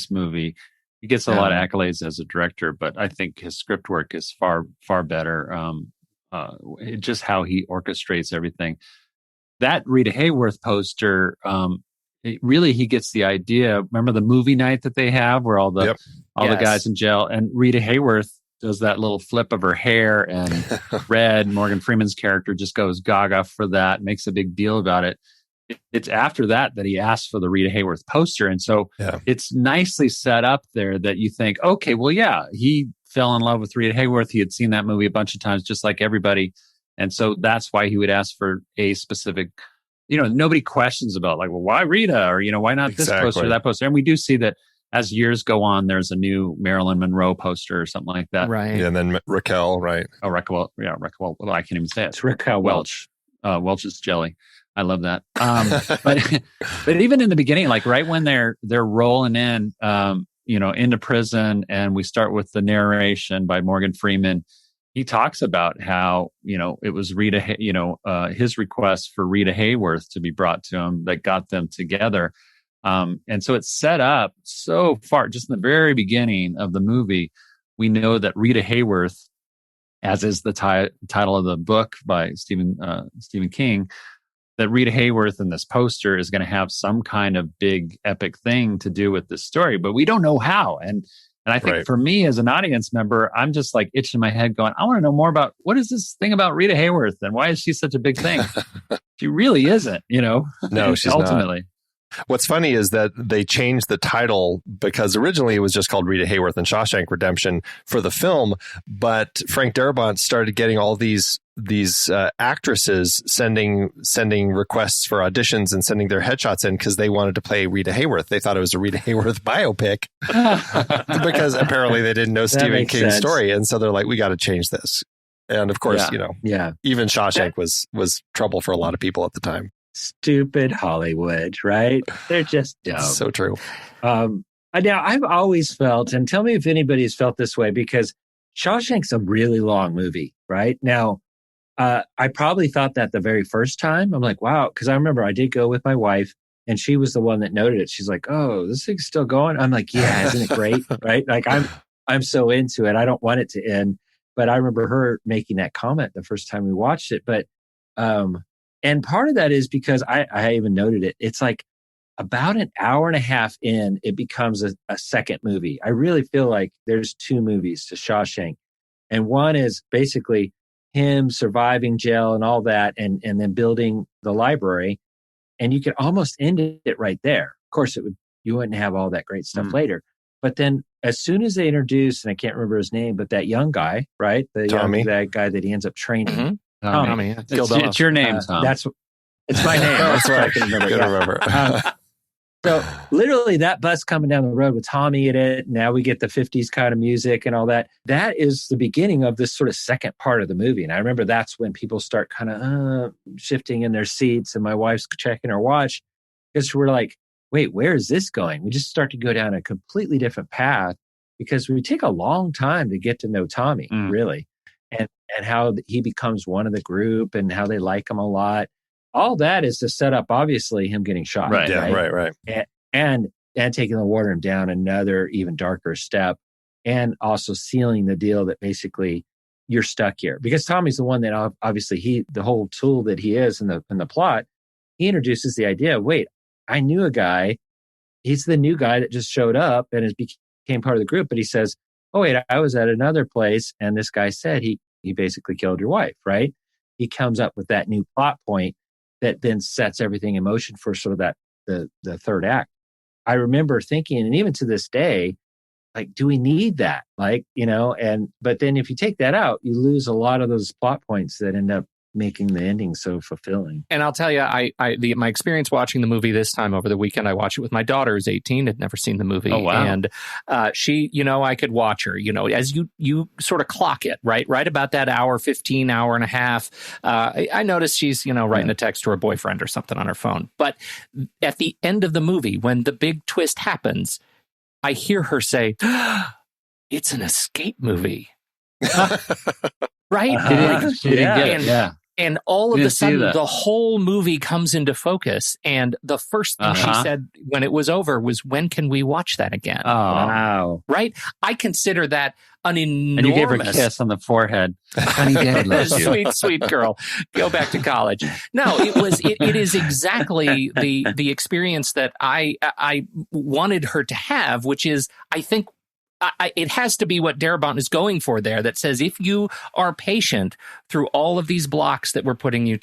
movie. He gets a lot of accolades as a director, but I think his script work is far, far better. Just how he orchestrates everything. That Rita Hayworth poster, he gets the idea. Remember the movie night that they have where all the guys in jail, and Rita Hayworth does that little flip of her hair, and Red, Morgan Freeman's character, just goes gaga for that, makes a big deal about it. It's after that he asks for the Rita Hayworth poster. And so it's nicely set up there that you think, okay, well, he fell in love with Rita Hayworth. He had seen that movie a bunch of times, just like everybody. And so that's why he would ask for a specific, nobody questions about like, well, why Rita? Or, why not this poster, that poster? And we do see that as years go on, there's a new Marilyn Monroe poster or something like that. Right. Yeah, and then Raquel, right? Oh, Raquel. Yeah, Raquel. Well, I can't even say it. It's Raquel Welch. Welch's jelly. I love that. But even in the beginning, like right when they're rolling in, into prison, and we start with the narration by Morgan Freeman. He talks about how, it was Rita, his request for Rita Hayworth to be brought to him that got them together. And so it's set up so far, just in the very beginning of the movie, we know that Rita Hayworth, as is the title of the book by Stephen King, that Rita Hayworth in this poster is going to have some kind of big epic thing to do with this story, but we don't know how. And I think for me as an audience member, I'm just like itching my head going, I want to know more about what is this thing about Rita Hayworth and why is she such a big thing? She really isn't, No, she's ultimately. Not. What's funny is that they changed the title because originally it was just called Rita Hayworth and Shawshank Redemption for the film, but Frank Darabont started getting all these actresses sending requests for auditions and sending their headshots in because they wanted to play Rita Hayworth. They thought it was a Rita Hayworth biopic because apparently they didn't know Stephen King's story, and so they're like, we got to change this. And of course, even Shawshank was trouble for a lot of people at the time. Stupid Hollywood, right? They're just dumb. So true. Now, I've always felt, and tell me if anybody's felt this way, because Shawshank's a really long movie, right? Now, I probably thought that the very first time. I'm like, wow, because I remember I did go with my wife, and she was the one that noted it. She's like, oh, this thing's still going? I'm like, yeah, isn't it great? Right? Like, I'm so into it. I don't want it to end. But I remember her making that comment the first time we watched it. But, and part of that is because I even noted it. It's like about an hour and a half in, it becomes a second movie. I really feel like there's two movies to Shawshank. And one is basically him surviving jail and all that, and then building the library. And you could almost end it right there. Of course, you wouldn't have all that great stuff later. But then as soon as they introduced, and I can't remember his name, but that young guy, right? That guy that he ends up training. Mm-hmm. Tommy. It's your name, Tom. It's my name. That's what I can remember. Good to remember. So literally that bus coming down the road with Tommy in it. Now we get the 50s kind of music and all that. That is the beginning of this sort of second part of the movie. And I remember that's when people start kind of shifting in their seats, and my wife's checking her watch because we're like, wait, where is this going? We just start to go down a completely different path because we take a long time to get to know Tommy, really, and how he becomes one of the group and how they like him a lot. All that is to set up, obviously, him getting shot. Right. Yeah, right. And taking the water him down another even darker step, and also sealing the deal that basically you're stuck here. Because Tommy's the one that obviously the whole tool that he is in the plot, he introduces the idea, wait, I knew a guy, he's the new guy that just showed up and became part of the group, but he says, oh wait, I was at another place and this guy said he basically killed your wife, right? He comes up with that new plot point that then sets everything in motion for sort of that the third act. I remember thinking, and even to this day, like, do we need that? Like, but then if you take that out, you lose a lot of those plot points that end up making the ending so fulfilling. And I'll tell you, my experience watching the movie this time over the weekend, I watched it with my daughter, who's 18, had never seen the movie. Oh, wow. And she, I could watch her, as you sort of clock it, right about that hour, 15, hour and a half. I noticed she's, writing a text to her boyfriend or something on her phone. But at the end of the movie, when the big twist happens, I hear her say, it's an escape movie. Right? She didn't get it. Yeah. And all of a sudden, the whole movie comes into focus. And the first thing she said when it was over was, when can we watch that again? Oh, wow. Right? I consider that an enormous... And you gave her a kiss on the forehead. Honey, Daddy loves you. Sweet, sweet girl. Go back to college. No, it is exactly the experience that I wanted her to have, which is, I think, it has to be what Darabont is going for there, that says if you are patient through all of these blocks that we're putting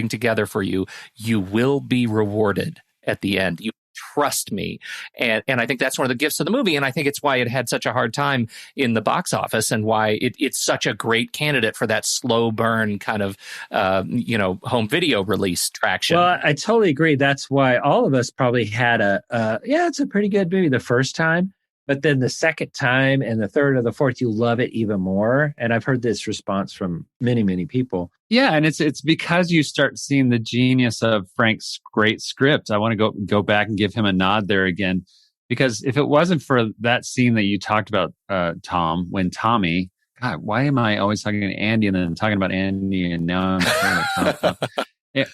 together for you, you will be rewarded at the end. You trust me. And I think that's one of the gifts of the movie. And I think it's why it had such a hard time in the box office, and why it's such a great candidate for that slow burn kind of, home video release traction. Well, I totally agree. That's why all of us probably had it's a pretty good movie the first time. But then the second time and the third or the fourth, you love it even more. And I've heard this response from many, many people. Yeah, and it's because you start seeing the genius of Frank's great script. I want to go back and give him a nod there again. Because if it wasn't for that scene that you talked about, Tom, when Tommy... God, why am I always talking to Andy and then talking about Andy and now I'm talking about Tom? Yeah.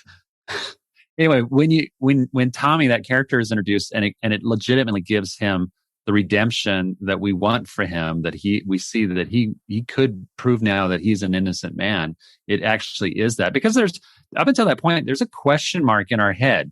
Anyway, when Tommy, that character, is introduced and it legitimately gives him the redemption that we want for him, that we see that he could prove now that he's an innocent man. It actually is that, because there's, up until that point, there's a question mark in our head.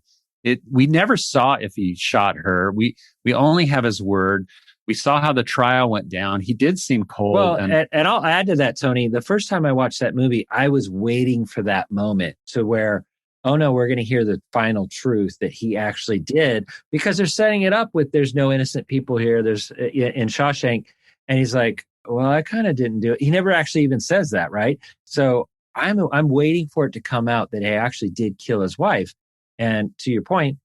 We never saw if he shot her. We only have his word. We saw how the trial went down. He did seem cold. Well, and I'll add to that, Tony. The first time I watched that movie, I was waiting for that moment to where, oh no, we're going to hear the final truth that he actually did, because they're setting it up with there's no innocent people here. There's in Shawshank, and he's like, well, I kind of didn't do it. He never actually even says that, right? So I'm waiting for it to come out that he actually did kill his wife. And to your point,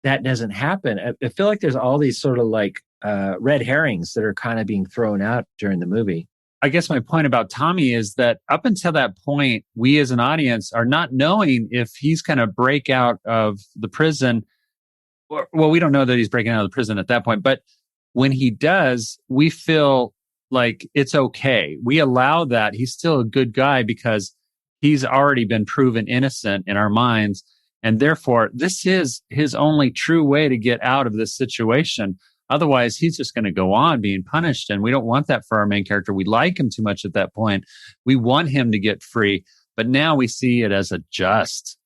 that doesn't happen. I feel like there's all these sort of like red herrings that are kind of being thrown out during the movie. I guess my point about Tommy is that up until that point, we as an audience are not knowing if he's going to break out of the prison. Well, we don't know that he's breaking out of the prison at that point, but when he does, we feel like it's okay. We allow that. He's still a good guy because he's already been proven innocent in our minds. And therefore, this is his only true way to get out of this situation. Otherwise, he's just going to go on being punished. And we don't want that for our main character. We like him too much at that point. We want him to get free. But now we see it as a just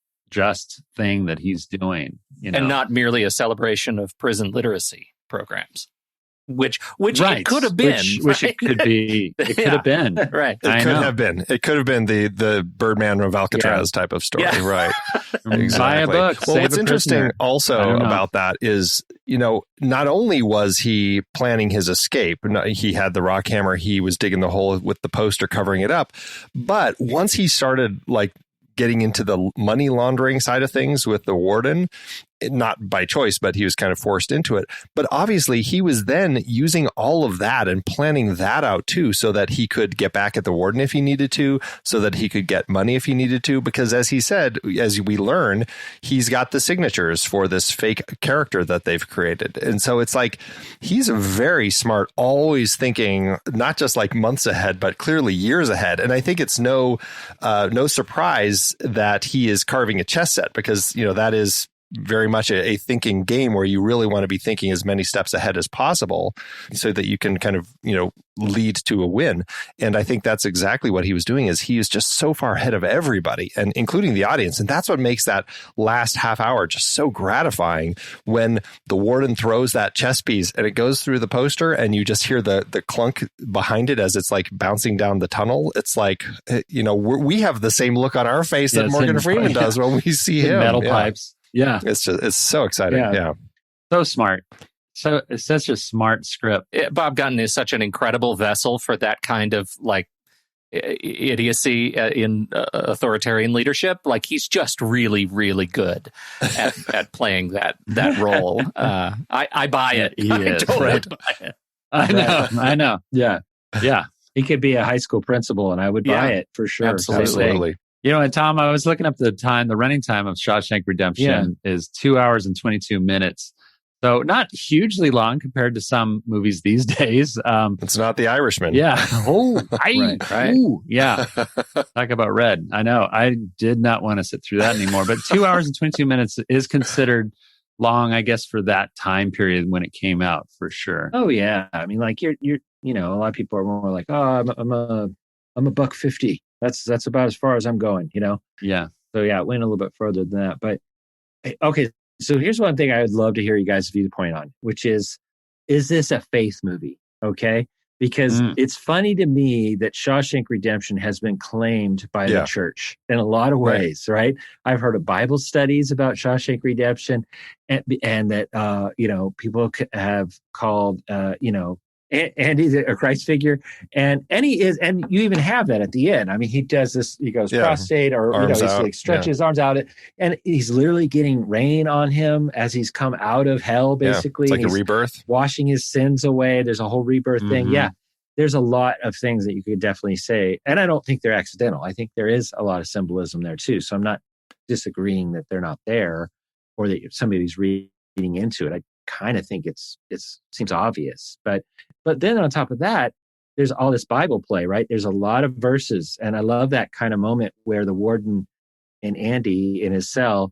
thing that he's doing. And not merely a celebration of prison literacy programs. which right. it could have been. Which it could be. It could have been. Right. It could have been. It could have been the Birdman of Alcatraz type of story. Yeah. Right. Exactly. Buy a book. Well, what's interesting also about that is, not only was he planning his escape, he had the rock hammer, he was digging the hole with the poster covering it up. But once he started getting into the money laundering side of things with the warden, not by choice, but he was kind of forced into it. But obviously he was then using all of that and planning that out too, so that he could get back at the warden if he needed to, so that he could get money if he needed to, because as he said, as we learn, he's got the signatures for this fake character that they've created. And so it's he's very smart, always thinking not just months ahead, but clearly years ahead. And I think it's no surprise that he is carving a chess set, because, that is very much a thinking game where you really want to be thinking as many steps ahead as possible so that you can kind of, lead to a win. And I think that's exactly what he was doing, is he is just so far ahead of everybody, and including the audience. And that's what makes that last half hour just so gratifying, when the warden throws that chess piece and it goes through the poster and you just hear the clunk behind it as it's bouncing down the tunnel. It's we have the same look on our face that Morgan Freeman does when we see him. Metal pipes. Yeah. It's so exciting. Yeah. So smart. So it's such a smart script. Bob Gunton is such an incredible vessel for that kind of idiocy in authoritarian leadership. He's just really, really good at playing that role. I buy it. I totally buy it. I know. Yeah. Yeah. He could be a high school principal and I would buy it for sure. Absolutely. And Tom, the running time of Shawshank Redemption is 2 hours and 22 minutes. So not hugely long compared to some movies these days. It's not The Irishman. Yeah. Oh, right. Ooh, yeah. Talk about red. I know. I did not want to sit through that anymore. But 2 hours and 22 minutes is considered long, I guess, for that time period when it came out, for sure. Oh yeah. I mean, you're a lot of people are more like, oh, I'm a $150. That's about as far as I'm going. Yeah. So yeah, it went a little bit further than that. But okay. So here's one thing I would love to hear you guys' viewpoint on, which is this a faith movie? Okay. Because it's funny to me that Shawshank Redemption has been claimed by the church in a lot of ways, right? I've heard of Bible studies about Shawshank Redemption and that, people have called, Andy's a Christ figure, and he is, and you even have that at the end. I mean, he does this. He goes prostate, or he stretches his arms out, and he's literally getting rain on him as he's come out of hell. Basically, it's like a rebirth, washing his sins away. There's a whole rebirth thing. Yeah, there's a lot of things that you could definitely say, and I don't think they're accidental. I think there is a lot of symbolism there too. So I'm not disagreeing that they're not there, or that somebody's reading into it. I kind of think it seems obvious, but then on top of that, there's all this Bible play, right? There's a lot of verses, and I love that kind of moment where the warden and Andy in his cell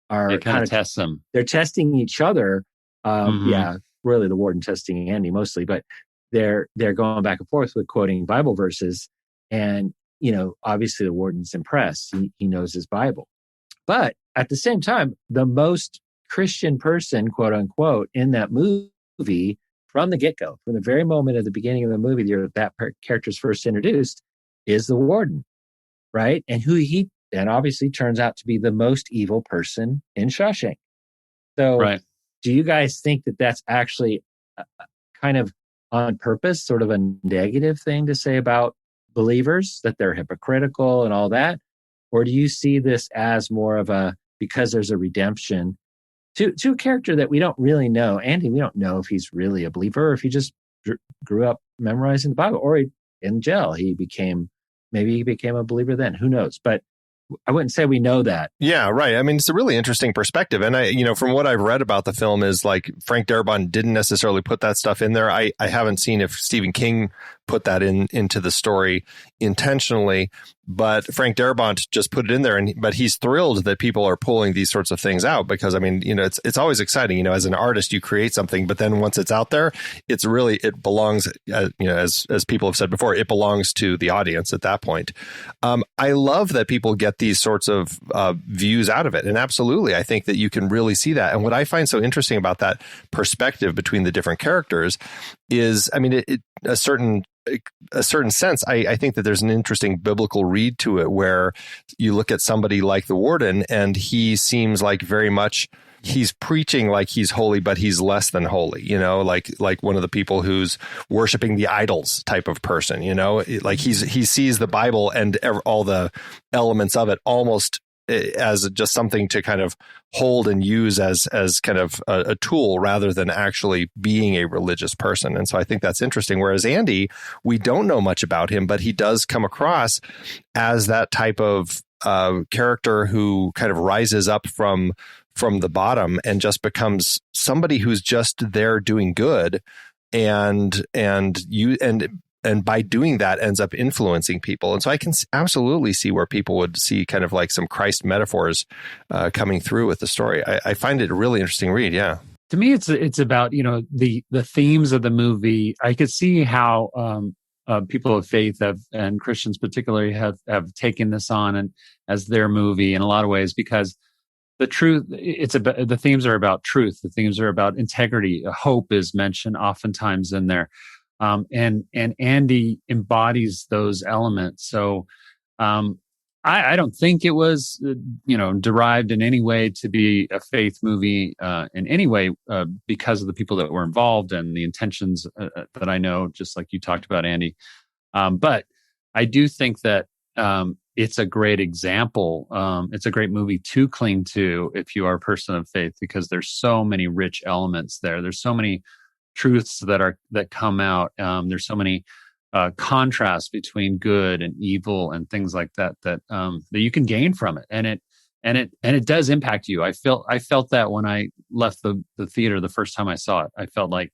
are kind of test them. They're testing each other. Yeah, really the warden testing Andy mostly, but they're going back and forth with quoting Bible verses, and obviously the warden's impressed. He knows his Bible, but at the same time, the most Christian person, quote unquote, in that movie from the get-go, from the very moment at the beginning of the movie that character's first introduced, is the warden, right? And and obviously turns out to be the most evil person in Shawshank. So do you guys think that that's actually kind of on purpose, sort of a negative thing to say about believers, that they're hypocritical and all that? Or do you see this as more of because there's a redemption to a character that we don't really know? Andy, we don't know if he's really a believer or if he just grew up memorizing the Bible, or in jail maybe he became a believer then. Who knows? But I wouldn't say we know that. Yeah, right. I mean, it's a really interesting perspective. And from what I've read about the film is Frank Darabont didn't necessarily put that stuff in there. I haven't seen if Stephen King put that into the story intentionally. But Frank Darabont just put it in there, but he's thrilled that people are pulling these sorts of things out because, I mean, it's always exciting. As an artist, you create something, but then once it's out there, it belongs, as people have said before, it belongs to the audience at that point. I love that people get these sorts of views out of it. And absolutely, I think that you can really see that. And what I find so interesting about that perspective between the different characters is, I mean, a certain sense, I think that there's an interesting biblical read to it where you look at somebody like the warden and he seems like very much he's preaching like he's holy, but he's less than holy, like one of the people who's worshiping the idols type of person, like he sees the Bible and all the elements of it almost as just something to kind of hold and use as kind of a tool rather than actually being a religious person. And so I think that's interesting. Whereas Andy, we don't know much about him, but he does come across as that type of character who kind of rises up from the bottom and just becomes somebody who's just there doing good and by doing that ends up influencing people. And so I can absolutely see where people would see kind of like some Christ metaphors coming through with the story. I find it a really interesting read. Yeah. To me, it's about, the themes of the movie. I could see how people of faith and Christians particularly have taken this on and as their movie in a lot of ways, because the truth, the themes are about truth. The themes are about integrity. Hope is mentioned oftentimes in there. And Andy embodies those elements. So, I don't think it was, derived in any way to be a faith movie, in any way, because of the people that were involved and the intentions that I know, just like you talked about, Andy. But I do think that, it's a great example. It's a great movie to cling to if you are a person of faith, because there's so many rich elements there. There's so many truths that come out. There's so many contrasts between good and evil and things like that you can gain from it, and it does impact you. I felt that when I left the theater the first time I saw it. I felt like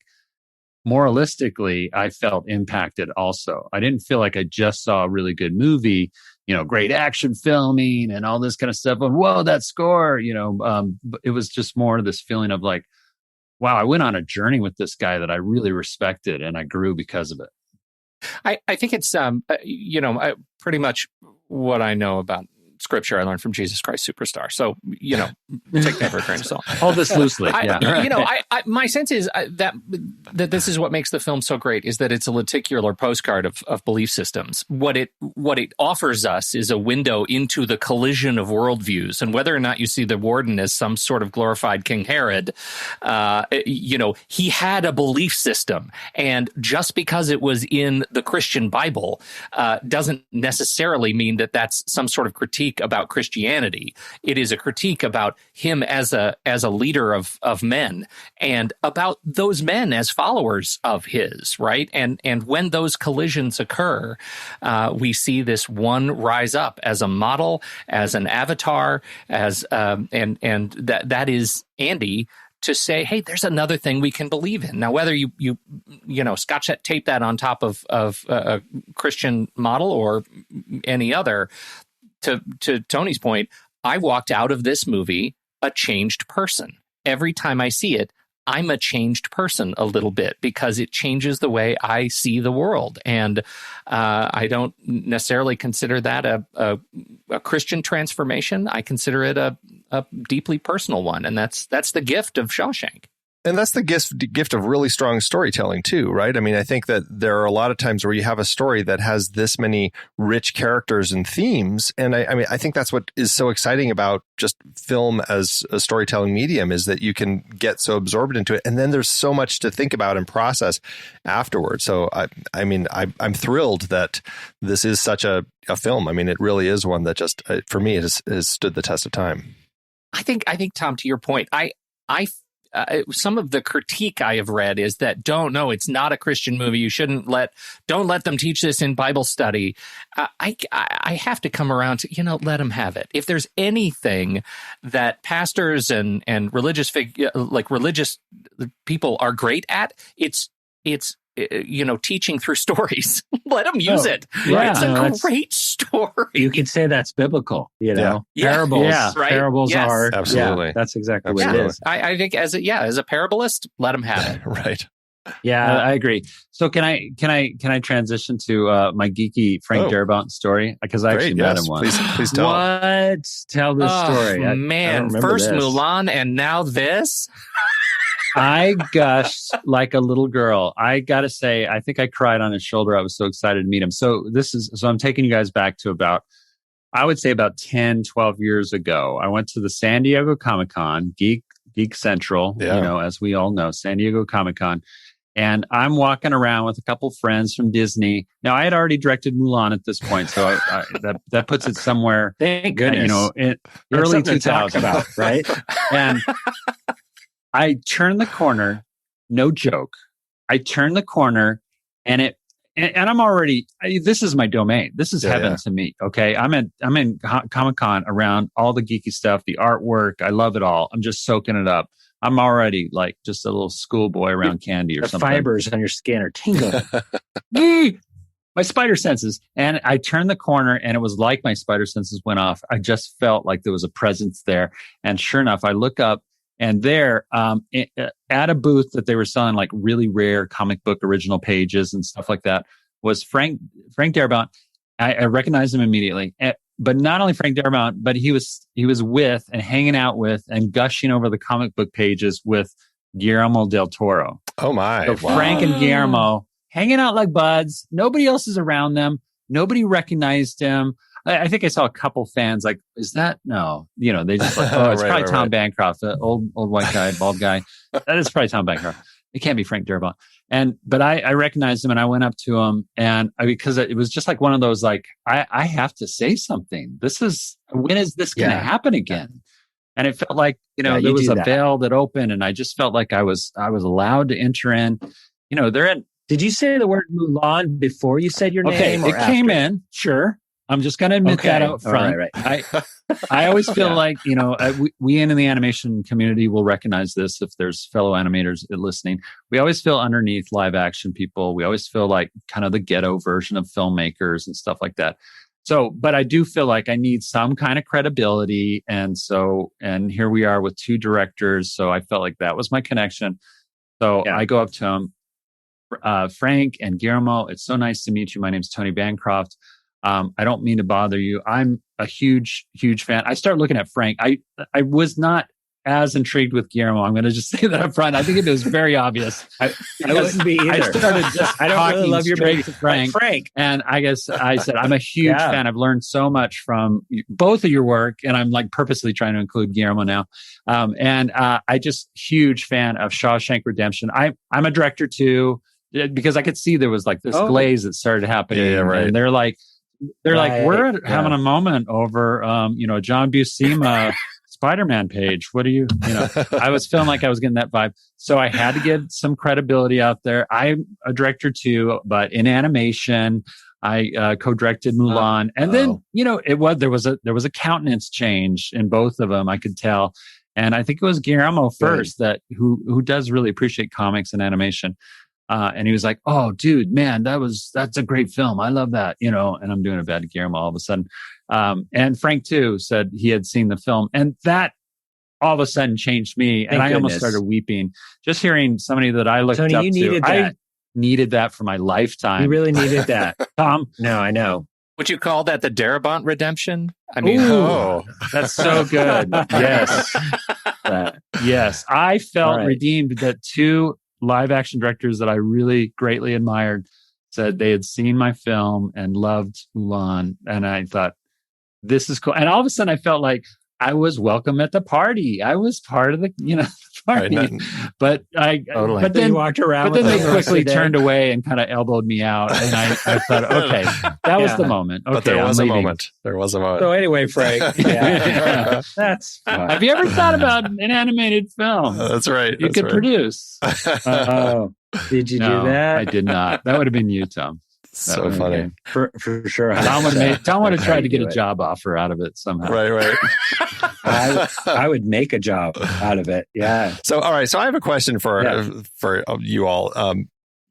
moralistically, I felt impacted also. I didn't feel like I just saw a really good movie, great action filming and all this kind of stuff. And whoa, that score, it was just more this feeling of like, wow, I went on a journey with this guy that I really respected and I grew because of it. I think it's, pretty much what I know about Scripture I learned from Jesus Christ Superstar. So, take that for a grain of salt. All this loosely. Yeah. My sense is that this is what makes the film so great, is that it's a lenticular postcard of belief systems. What it offers us is a window into the collision of worldviews, and whether or not you see the warden as some sort of glorified King Herod, he had a belief system, and just because it was in the Christian Bible doesn't necessarily mean that that's some sort of critique about Christianity. It is a critique about him as a leader of men, and about those men as followers of his, right? And when those collisions occur, we see this one rise up as a model, as an avatar, as and that is Andy, to say, hey, there's another thing we can believe in. Now, whether you scotch tape that on top of a Christian model or any other, to Tony's point, I walked out of this movie a changed person. Every time I see it, I'm a changed person a little bit, because it changes the way I see the world. And I don't necessarily consider that a Christian transformation. I consider it a deeply personal one. And that's the gift of Shawshank. And that's the gift of really strong storytelling too, right? I mean, I think that there are a lot of times where you have a story that has this many rich characters and themes. And I think that's what is so exciting about just film as a storytelling medium, is that you can get so absorbed into it. And then there's so much to think about and process afterwards. So, I'm thrilled that this is such a film. I mean, it really is one that just, for me, it has stood the test of time. I think, Tom, to your point, some of the critique I have read is that it's not a Christian movie. You don't let them teach this in Bible study. I have to come around to, let them have it. If there's anything that pastors and religious religious people are great at, it's teaching through stories. Let them use it. Yeah, it's a great story. You could say that's biblical, Yeah. Parables. Yeah, right? Parables Yes. are. Absolutely. Yeah, that's exactly Absolutely. what it is. I think as a parabolist, let them have it. Right. Yeah. I agree. So can I transition to my geeky Frank Darabont story? Because I actually met him once. Please tell. What? Tell this story. I Man, first Mulan and now this. I gushed like a little girl. I got to say, I think I cried on his shoulder. I was so excited to meet him. So I'm taking you guys back to about 10, 12 years ago. I went to the San Diego Comic-Con, Geek Central, as we all know, San Diego Comic-Con. And I'm walking around with a couple friends from Disney. Now, I had already directed Mulan at this point, so that puts it somewhere. Thank goodness. In early 2000s, about, right? And I turn the corner, no joke. I turn the corner, and I'm already. This is my domain. This is heaven to me. Okay, I'm in Comic-Con around all the geeky stuff, the artwork. I love it all. I'm just soaking it up. I'm already like just a little schoolboy around candy or something. The fibers on your skin are tingling. My spider senses. And I turned the corner, and it was like my spider senses went off. I just felt like there was a presence there. And sure enough, I look up, and there, at a booth that they were selling like really rare comic book original pages and stuff like that, was Frank Darabont. I recognized him immediately. But not only Frank Darabont, but he was with and hanging out with and gushing over the comic book pages with Guillermo del Toro. Oh my! So Frank and Guillermo hanging out like buds. Nobody else is around them. Nobody recognized him. I think I saw a couple fans like, "Is that no?" They just like, "Oh, it's probably Tom Bancroft, the old white guy, bald guy." That is probably Tom Bancroft. It can't be Frank Darabont. But I recognized him, and I went up to him, and because it was just like one of those, like, I have to say something. When is this going to happen again? And it felt like, there was a veil that opened, and I just felt like I was allowed to enter in. Did you say the word Mulan before you said your name? Okay, it came in. Sure. I'm just going to admit that out front. Right. I always feel like, we in the animation community will recognize this if there's fellow animators listening. We always feel underneath live action people. We always feel like kind of the ghetto version of filmmakers and stuff like that. So, but I do feel like I need some kind of credibility. And here we are with two directors. So I felt like that was my connection. So I go up to him, Frank and Guillermo. It's so nice to meet you. My name's Tony Bancroft. I don't mean to bother you. I'm a huge, huge fan. I start looking at Frank. I was not as intrigued with Guillermo. I'm going to just say that up front. I think it was very obvious. I wouldn't be either. I started just I don't really love your straight to Frank. And I guess I said, I'm a huge fan. I've learned so much from both of your work. And I'm like purposely trying to include Guillermo now. I just huge fan of Shawshank Redemption. I'm a director too, because I could see there was like this glaze that started happening. Yeah, right. And they're like, we're having a moment over, John Buscema Spider-Man page. What do you I was feeling like I was getting that vibe. So I had to give some credibility out there. I'm a director too, but in animation, I co-directed Mulan. And then, there was a countenance change in both of them. I could tell. And I think it was Guillermo first who does really appreciate comics and animation. And he was like, "Oh, dude, man, that's a great film. I love that." And I'm doing a bad Guillermo all of a sudden. And Frank too said he had seen the film, and that all of a sudden changed me. And I almost started weeping just hearing somebody that I looked up to. You needed that. I needed that for my lifetime. You really needed that. Tom? No, I know. Would you call that the Darabont redemption? I mean, that's so good. Yes. Yes. I felt redeemed that two live action directors that I really greatly admired said they had seen my film and loved Mulan. And I thought, this is cool. And all of a sudden I felt like I was welcome at the party. I was part of the, party. Right, but then you walked around. But then they quickly turned away and kind of elbowed me out. And I thought, okay, that was the moment. Okay, but there was a moment. There was a moment. So anyway, Frank, that's fun. Have you ever thought about an animated film? That's right. You could produce. Did you do that? I did not. That would have been you, Tom. So funny. For sure. Tom would have tried to get a job offer out of it somehow. Right. I would make a job out of it. Yeah. So, all right. So I have a question for you all.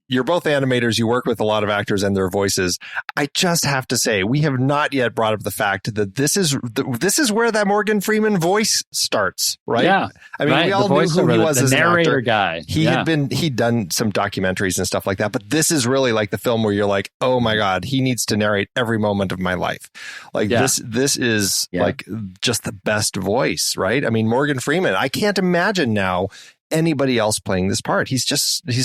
you're both animators. You work with a lot of actors and their voices. I just have to say, we have not yet brought up the fact that this is where that Morgan Freeman voice starts, right? Yeah. I mean, we all knew who he was as an narrator actor. Guy. He'd done some documentaries and stuff like that, but this is really like the film where you're like, oh my God, he needs to narrate every moment of my life. Like this is like just the best voice, right? I mean, Morgan Freeman, I can't imagine now anybody else playing this part. He's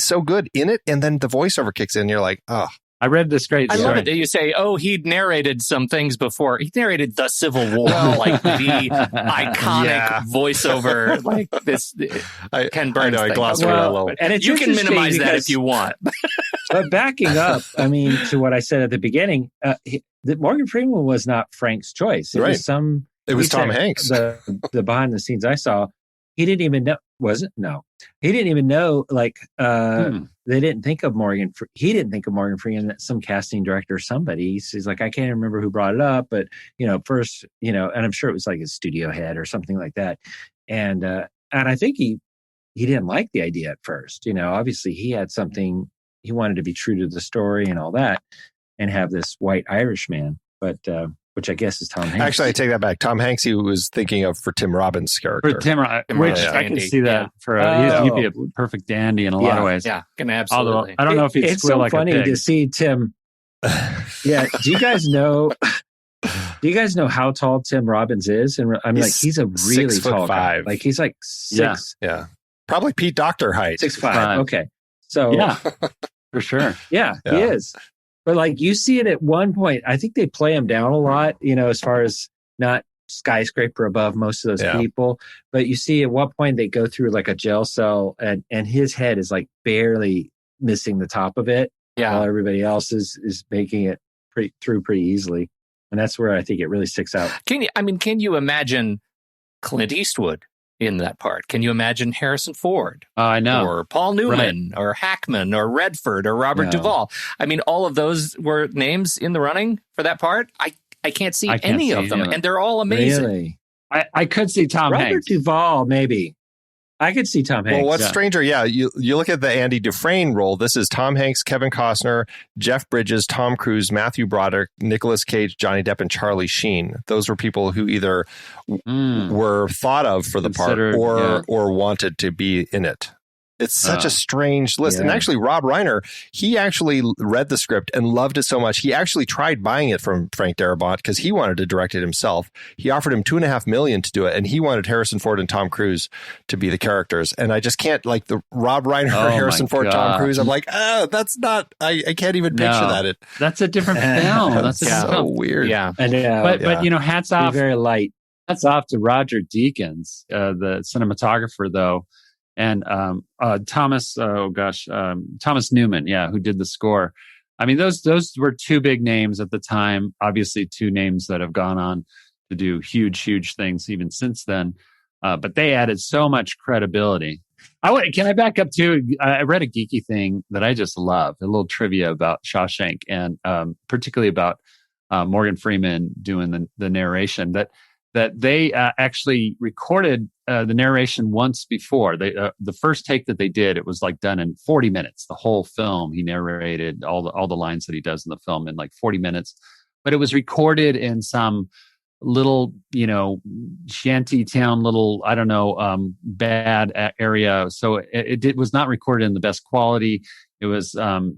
so good in it, and then the voiceover kicks in. You're like, oh. I read this great story. I love it that you say, oh, he'd narrated some things before. He narrated the Civil War, like the iconic voiceover, like this Ken Burns thing. I glossed over that a little. And you can minimize that if you want. But backing up, I mean, to what I said at the beginning, Morgan Freeman was not Frank's choice. It was Tom Hanks. The behind the scenes I saw, he didn't even know. Was it? No. He didn't even know, like, they didn't think of Morgan. He didn't think of Morgan Freeman, some casting director or somebody. He's like, I can't remember who brought it up, but, first, and I'm sure it was like his studio head or something like that. And I think he didn't like the idea at first. Obviously he had something, he wanted to be true to the story and all that and have this white Irish man, but, which I guess is Tom Hanks. Actually, I take that back. Tom Hanks, he was thinking of for Tim Robbins' character. For Tim, which I can see that he'd be a perfect dandy in a lot of ways. Yeah, absolutely. Although, I don't know if he'd it's squeal so like funny a pig. to see Tim. Yeah, do you guys know? Do you guys know how tall Tim Robbins is? And I'm like, he's a really tall guy. Like he's like 6. Yeah. Probably Pete Docter height. 6'5". Okay, so yeah, for sure. Yeah, he is. But like you see it at one point, I think they play him down a lot, as far as not skyscraper above most of those people. But you see at what point they go through like a jail cell and his head is like barely missing the top of it. Yeah. While everybody else is making it pretty easily. And that's where I think it really sticks out. Can you imagine Clint Eastwood in that part? Can you imagine Harrison Ford? I know. Or Paul Newman, or Hackman, or Redford, or Robert Duvall. I mean, all of those were names in the running for that part. I can't see any of them, and they're all amazing. Really? I could see Tom Hanks. Robert Duvall, maybe. I could see Tom Hanks. Well, what's stranger? Yeah, you look at the Andy Dufresne role. This is Tom Hanks, Kevin Costner, Jeff Bridges, Tom Cruise, Matthew Broderick, Nicolas Cage, Johnny Depp, and Charlie Sheen. Those were people who either were thought of for the part or wanted to be in it. It's such a strange list. Yeah. And actually, Rob Reiner, he actually read the script and loved it so much. He actually tried buying it from Frank Darabont because he wanted to direct it himself. He offered him $2.5 million to do it. And he wanted Harrison Ford and Tom Cruise to be the characters. And I just can't, like, the Rob Reiner, Harrison Ford, Tom Cruise. I'm like, that's not, I can't even picture that. That's a different film. That's so weird. Yeah. And, but hats off. Very light. Hats off to Roger Deakins, the cinematographer, though. And Thomas Newman, who did the score. I mean, those were two big names at the time. Obviously, two names that have gone on to do huge things even since then. But they added so much credibility. Can I back up too? I read a geeky thing that I just love, a little trivia about Shawshank, and particularly about Morgan Freeman doing the narration. That they actually recorded the narration once before. The first take that they did, it was like done in 40 minutes. The whole film, he narrated all the lines that he does in the film in like 40 minutes. But it was recorded in some little, shanty town, little, I don't know, bad area. So it was not recorded in the best quality. It was,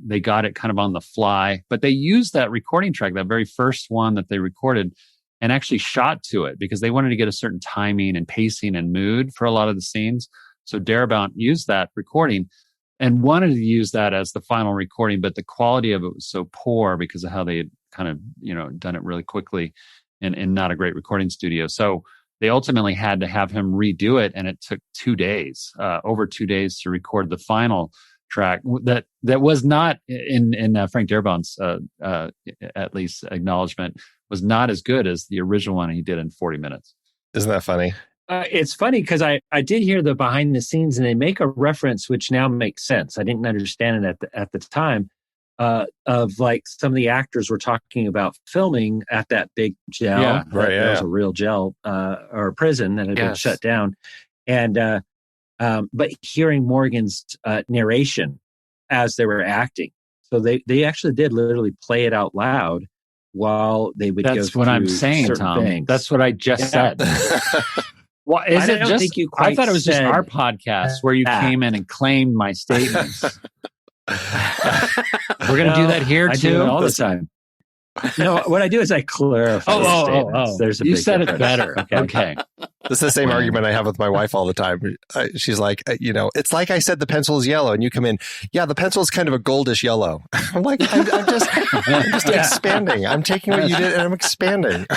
they got it kind of on the fly. But they used that recording track, that very first one that they recorded, and actually shot to it because they wanted to get a certain timing and pacing and mood for a lot of the scenes. So Darabont used that recording and wanted to use that as the final recording, but the quality of it was so poor because of how they had kind of, done it really quickly in not a great recording studio. So they ultimately had to have him redo it, and it took 2 days, over 2 days to record the final track that was not in Frank Darabont's at least acknowledgement, was not as good as the original one he did in 40 minutes. Isn't that funny? It's funny because I did hear the behind the scenes, and they make a reference which now makes sense. I didn't understand it at the time, of like some of the actors were talking about filming at that big jail. Yeah, right. That was a real jail or prison that had been shut down, and but hearing Morgan's narration as they were acting. So they actually did literally play it out loud while they would go through. That's what I'm saying, Tom. Things. That's what I just said. Well, is it just? I thought it was just our podcast where you came in and claimed my statements. We're going to do that here too all the time. No, what I do is I clarify. There's a you big said difference. it better. Okay. This is the same argument I have with my wife all the time. She's like, it's like I said the pencil is yellow, and you come in, yeah, the pencil is kind of a goldish yellow. I'm like, I'm just expanding. I'm taking what you did and I'm expanding.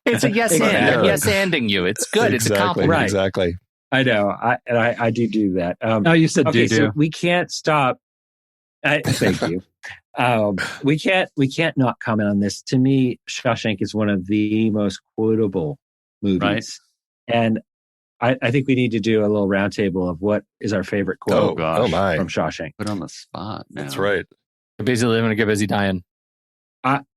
It's a yes and. I'm yes-anding you. It's good. Exactly, it's a compliment. Right. Exactly. I know. I do that. You said do. So we can't stop. Thank you. We can't not comment on this. To me, Shawshank is one of the most quotable movies. Right. And I think we need to do a little roundtable of what is our favorite quote from Shawshank. Put on the spot now. That's right. Get busy living or get busy dying.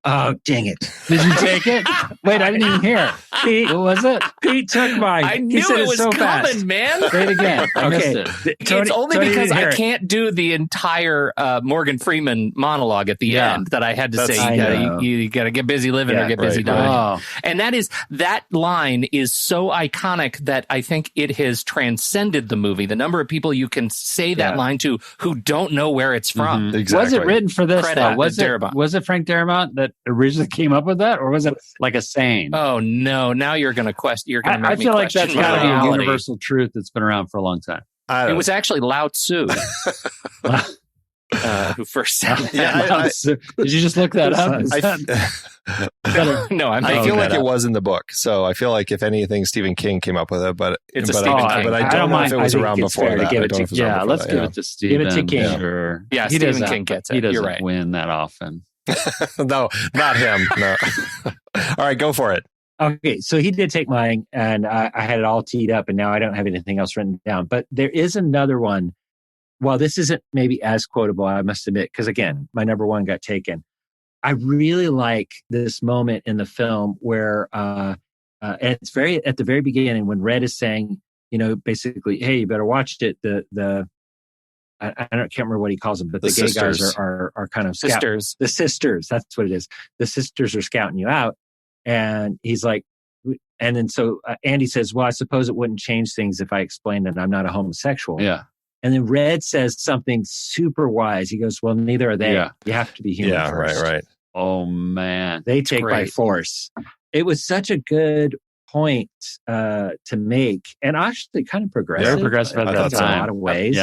Oh, dang it. Did you take it? Wait, I didn't even hear. Pete, what was it? Pete took mine. I knew it was so coming, fast. man. Say it again. I missed it. It's only because I can't do the entire Morgan Freeman monologue at the end that I had to say you got to get busy living or get busy dying. Oh. And that line is so iconic that I think it has transcended the movie. The number of people you can say that line to who don't know where it's from. Mm-hmm. Exactly. Was it written for this? Darabont. Was it Frank Darabont that originally came up with that, or was it like a saying? Oh no! Now you're going to question. You're going to. I feel like that's got to be a universal truth that's been around for a long time. It was actually Lao Tzu who first said that. Did you just look that up? No, I feel like it was in the book. So I feel like if anything, Stephen King came up with it, but it's a Stephen King. But I don't know if it was around before that. Let's give it to Stephen. Give it to King. Yeah, sure. Yeah, Stephen King gets it. He doesn't You're right. win that often. No, not him. No. All right, go for it. Okay, so he did take mine, and I had it all teed up, and now I don't have anything else written down. But there is another one. While this isn't maybe as quotable, I must admit, because again, my number one got taken. I really like this moment in the film where it's at the very beginning when Red is saying, basically, hey, you better watch it. I can't remember what he calls them, but the gay guys are kind of sisters. The sisters, that's what it is. The sisters are scouting you out. And he's like, and then so Andy says, well, I suppose it wouldn't change things if I explained that I'm not a homosexual. Yeah. And then Red says something super wise. He goes, well, neither are they. Yeah. You have to be human first. Right. Oh, man. They take by force. It was such a good point to make, and actually kind of progressive. Very progressive at that time. In a lot of ways.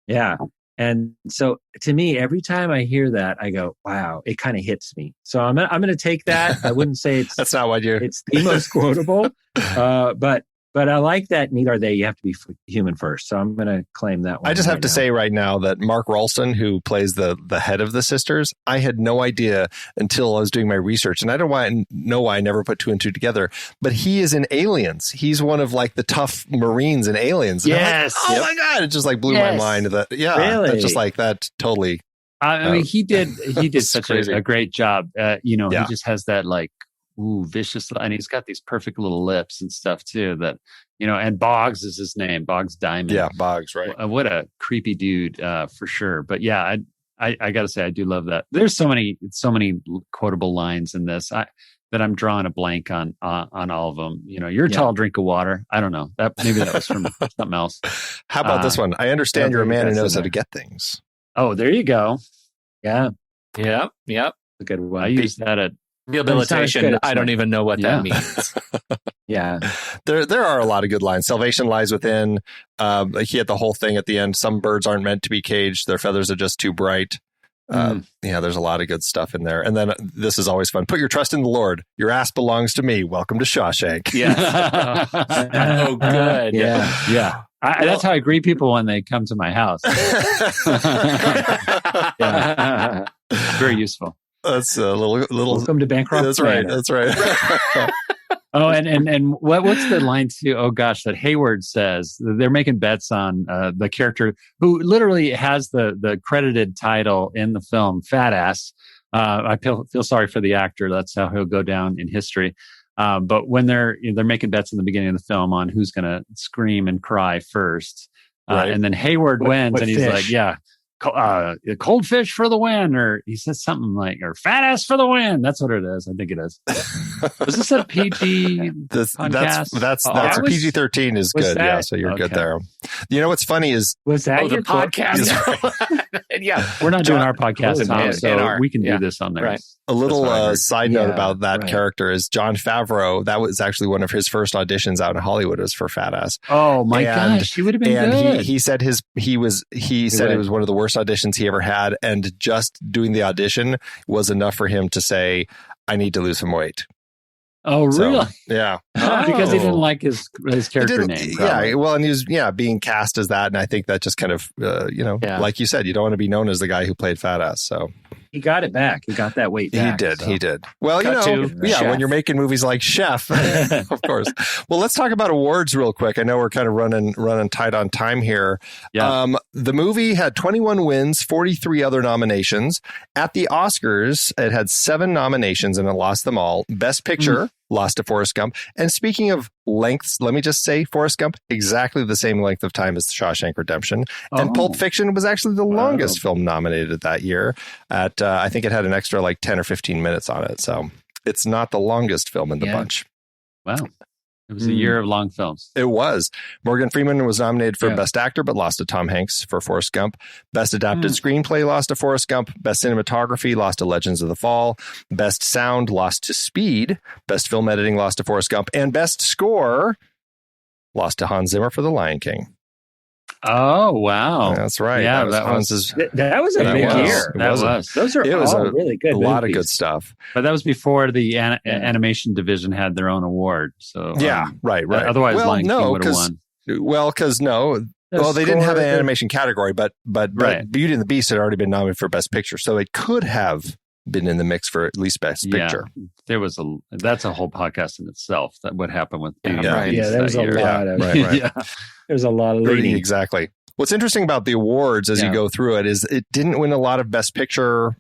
Yeah. And so to me, every time I hear that, I go, wow, it kind of hits me. So I'm going to take that. I wouldn't say it's that's not what it's the most quotable, but I like that. Neither are they. You have to be human first. So I'm going to claim that one. I just have to say right now that Mark Ralston, who plays the head of the sisters, I had no idea until I was doing my research. And I don't know why I never put two and two together. But he is in Aliens. He's one of like the tough Marines in Aliens. Yes. Like, my God. It just like blew my mind. That really? That's just like that totally. I mean, he did such a great job. He just has that like, vicious, and he's got these perfect little lips and stuff too that, and Boggs is his name, Boggs Diamond. Yeah, Boggs, right. What a creepy dude, for sure. But yeah, I gotta say, I do love that. There's so many quotable lines in this that I'm drawing a blank on all of them. You're a tall drink of water. I don't know. Maybe that was from something else. How about this one? I understand you're a man who knows how to get things. Oh, there you go. Yeah. Yep. A good one. I use that at rehabilitation. I don't even know what that means. Yeah. There are a lot of good lines. Salvation lies within. He had the whole thing at the end. Some birds aren't meant to be caged. Their feathers are just too bright. There's a lot of good stuff in there. And then this is always fun. Put your trust in the Lord. Your ass belongs to me. Welcome to Shawshank. Yeah. Oh, good. Yeah. That's how I greet people when they come to my house. Very useful. That's a little. Welcome to Bancroft. That's right. That's right. Oh, and what's the line too? Oh gosh, that Hayward says they're making bets on the character who literally has the credited title in the film, Fat Ass. I feel sorry for the actor. That's how he'll go down in history. But when they're making bets in the beginning of the film on who's going to scream and cry first, and then Hayward wins, and he's like, yeah. cold fish for the win, or he says something like, or fat ass for the win. That's what it is. I think it is. Was this a PG podcast? That's PG-13 is good. Yeah, so you're good there. You know what's funny is was that your podcast? Yeah, we're not doing our podcast, Tom, so we can do this on there. Right. A little side note about that character is Jon Favreau. That was actually one of his first auditions out in Hollywood, was for Fat Ass. Oh my gosh, he would have been good. He said it was one of the worst auditions he ever had, and just doing the audition was enough for him to say, "I need to lose some weight." Oh, really? So, yeah. Because he didn't like his character name. Probably. Yeah, well, and he was being cast as that, and I think that just kind of like you said, you don't want to be known as the guy who played Fat Ass. So he got it back. He got that weight back. He did. Well, when you're making movies like Chef, of course. Well, let's talk about awards real quick. I know we're kind of running tight on time here. Yeah. The movie had 21 wins, 43 other nominations. At the Oscars, it had 7 nominations and it lost them all. Best Picture lost to Forrest Gump. And speaking of lengths, let me just say Forrest Gump, exactly the same length of time as Shawshank Redemption. And Pulp Fiction was actually the longest film nominated that year. At I think it had an extra 10 or 15 minutes on it. So it's not the longest film in the bunch. Wow. It was a year of long films. It was. Morgan Freeman was nominated for Best Actor, but lost to Tom Hanks for Forrest Gump. Best Adapted Screenplay lost to Forrest Gump. Best Cinematography lost to Legends of the Fall. Best Sound lost to Speed. Best Film Editing lost to Forrest Gump. And Best Score lost to Hans Zimmer for The Lion King. Oh, wow. That's right. Yeah, that was a big year. Those are all really good. A lot of good stuff. But that was before the animation division had their own award. So right. Otherwise, Lion King would have won. Well, because they didn't have an animation category, but Beauty and the Beast had already been nominated for Best Picture, so it could have been in the mix for at least Best Picture. There was that's a whole podcast in itself. That what happened with Beauty and the Beast. There was a lot of right. There's a lot of leading. Exactly. What's interesting about the awards as you go through it is it didn't win a lot of Best Picture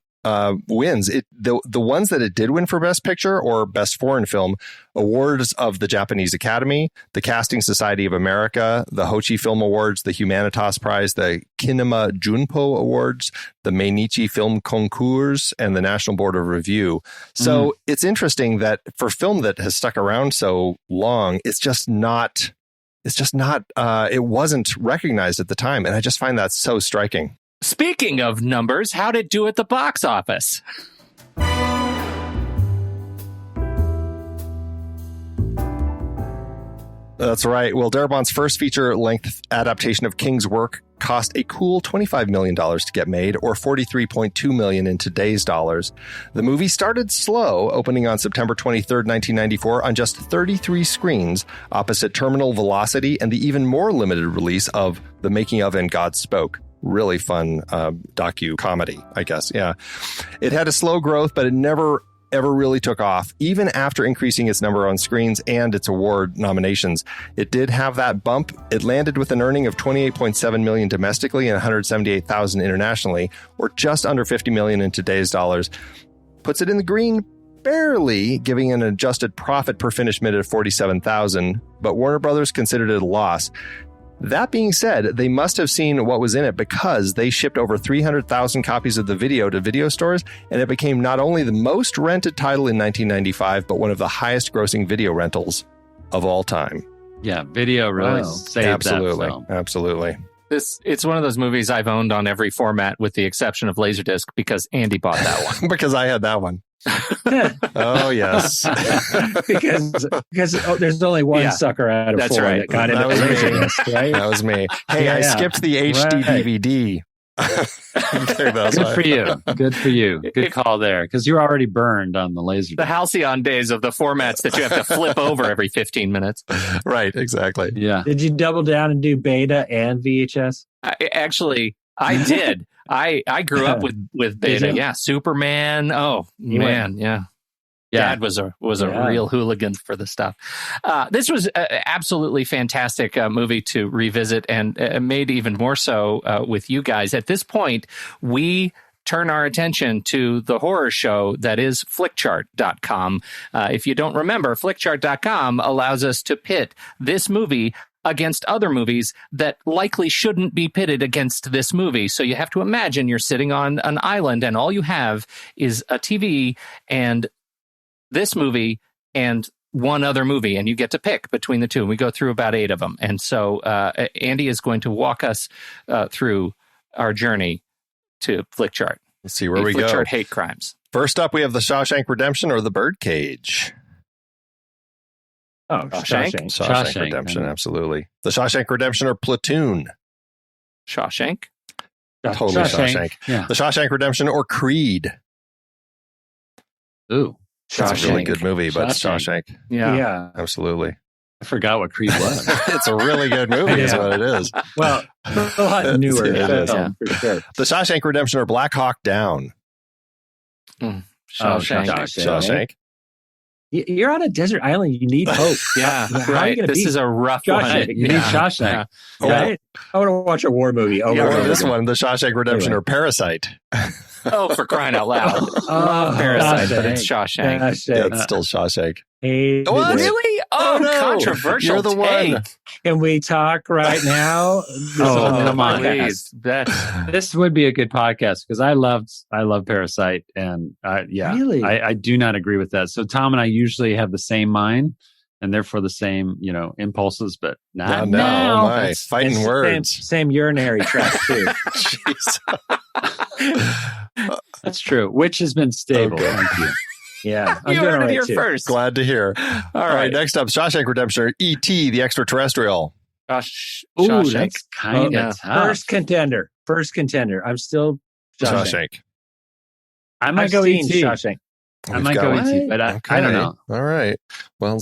wins. The ones that it did win for Best Picture or Best Foreign Film, awards of the Japanese Academy, the Casting Society of America, the Hochi Film Awards, the Humanitas Prize, the Kinema Junpo Awards, the Mainichi Film Concours, and the National Board of Review. So it's interesting that for film that has stuck around so long, it wasn't recognized at the time. And I just find that so striking. Speaking of numbers, how'd it do at the box office? That's right. Well, Darabont's first feature-length adaptation of King's work cost a cool $25 million to get made, or $43.2 million in today's dollars. The movie started slow, opening on September 23rd, 1994, on just 33 screens, opposite Terminal Velocity and the even more limited release of The Making of and God Spoke. Really fun docu-comedy, I guess. Yeah. It had a slow growth, but it never ever really took off, even after increasing its number on screens and its award nominations. It did have that bump. It landed with an earning of $28.7 million domestically and $178,000 internationally, or just under $50 million in today's dollars. Puts it in the green barely, giving an adjusted profit per finished minute of $47,000, but Warner Brothers considered it a loss. That being said, they must have seen what was in it, because they shipped over 300,000 copies of the video to video stores, and it became not only the most rented title in 1995, but one of the highest grossing video rentals of all time. Yeah, video really saved that film. Absolutely. It's one of those movies I've owned on every format with the exception of Laserdisc, because Andy bought that one. Because I had that one. Oh, yes. because there's only one sucker out of four that got into Laserdisc, right? That was me. Hey, I skipped the HD DVD. Good for you. Good call there, because you're already burned on the Laserdisc. The halcyon days of the formats that you have to flip over every 15 minutes. Right, exactly. Yeah. Did you double down and do beta and VHS? I did. I grew up with beta. Yeah, Superman. Oh man, yeah. Dad was a real hooligan for the stuff. This was an absolutely fantastic movie to revisit, and made even more so with you guys. At this point, we turn our attention to the horror show that is Flickchart.com. If you don't remember, Flickchart.com allows us to pit this movie against other movies that likely shouldn't be pitted against this movie. So you have to imagine you're sitting on an island and all you have is a TV and this movie and one other movie, and you get to pick between the two. And we go through about 8 of them. And so Andy is going to walk us through our journey to Flickchart. Let's see where we go. Flickchart hate crimes. First up, we have The Shawshank Redemption or The Birdcage. Oh, Shawshank Redemption, absolutely. The Shawshank Redemption or Platoon? Shawshank. Totally Shawshank. Yeah. The Shawshank Redemption or Creed? Ooh. That's a really good movie, but Shawshank. Yeah. Absolutely. I forgot what Creed was. It's a really good movie is what it is. Well, a lot newer. For sure. The Shawshank Redemption or Black Hawk Down? Shawshank. You're on a desert island. You need hope. Yeah, right. This is a rough one. You need Shawshank. Yeah. Right? I want to watch a war movie. This one, The Shawshank Redemption or Parasite? Oh, for crying out loud. Love Parasite, but it's Shawshank. Yeah, it's still Shawshank. What? Really? Oh, no. Controversial. You're the one. Can we talk right now? Come on. Please. This would be a good podcast because I love Parasite. And Really? I do not agree with that. So Tom and I usually have the same mind and therefore the same, impulses, but not now. Oh my, fighting words. Same urinary tract too. That's true. Which has been stable. Okay. Thank you. Yeah. You heard it here first. Glad to hear. All right. Next up, Shawshank Redemption or E.T. the Extraterrestrial. Shawshank. That's kind of tough. First contender. I'm still Shawshank. I might go E.T. Shawshank. I might go E.T., but I don't know. All right. Well,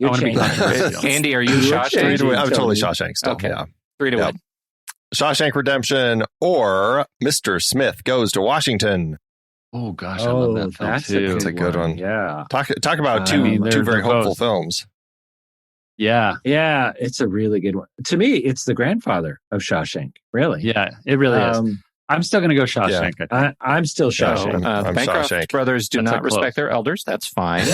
I want to be controversial. Andy, are you Shawshank? I'm totally Shawshank still. Okay. Yeah. 3-1. Shawshank Redemption or Mr. Smith Goes to Washington. Oh gosh, I love that film too. That's a good one. Yeah. Talk about two very hopeful films. Yeah. Yeah, it's a really good one. To me, it's the grandfather of Shawshank. Really? Yeah, it really is. I'm still going to go Shawshank. Yeah. I'm still Shawshank. I'm Bancroft Shawshank. Brothers do not respect their elders. That's fine.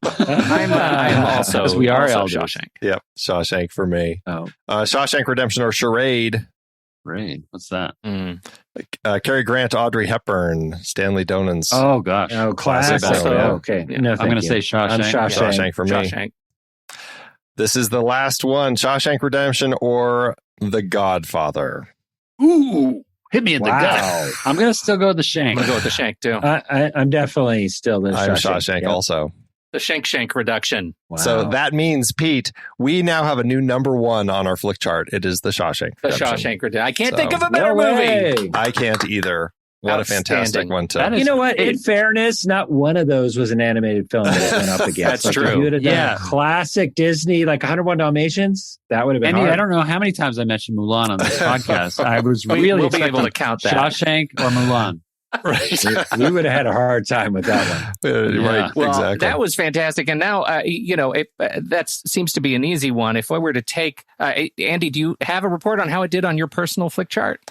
I'm also because we are elders. Shawshank. Yep, Shawshank for me. Oh. Shawshank Redemption or Charade. Charade. What's that? Cary Grant, Audrey Hepburn, Stanley Donen's. Oh gosh, classic. Okay, no, I'm going to say Shawshank. I'm Shawshank. Shawshank for me. Shawshank. This is the last one: Shawshank Redemption or The Godfather. Ooh, hit me in the gut. I'm going to still go with the Shank. I'm going to go with the Shank too. I'm definitely still the Shawshank. I'm Shawshank also. The Shank Reduction. Wow. So that means, Pete, we now have a new number 1 on our flick chart. It is The Shawshank Redemption. The Shawshank Redemption. I can't think of a better movie. I can't either. What a fantastic one to... You know what? In fairness, not one of those was an animated film that it went up against. That's true. If you would have done a classic Disney, like 101 Dalmatians, that would have been hard. I don't know how many times I mentioned Mulan on this podcast. I was really we'll be able to count that. Shawshank or Mulan. Right. We would have had a hard time with that one. Right. Well, exactly. That was fantastic. And now, that seems to be an easy one. If I were to take, Andy, do you have a report on how it did on your personal flick chart?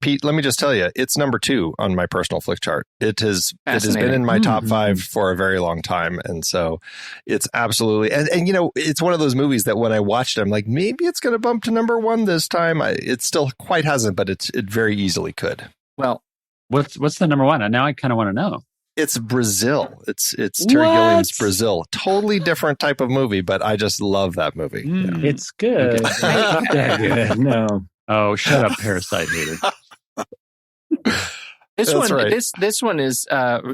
Pete, let me just tell you, it's number 2 on my personal flick chart. It has been in my top 5 for a very long time. And so it's absolutely, and it's one of those movies that when I watched it, I'm like, maybe it's going to bump to number 1 this time. It still quite hasn't, but it very easily could. Well, what's the number 1? And now I kind of want to know. It's Brazil. It's Terry Gilliam's Brazil. Totally different type of movie, but I just love that movie. Yeah. It's good. Not that good. No. Oh, shut up, Parasite hater. This one is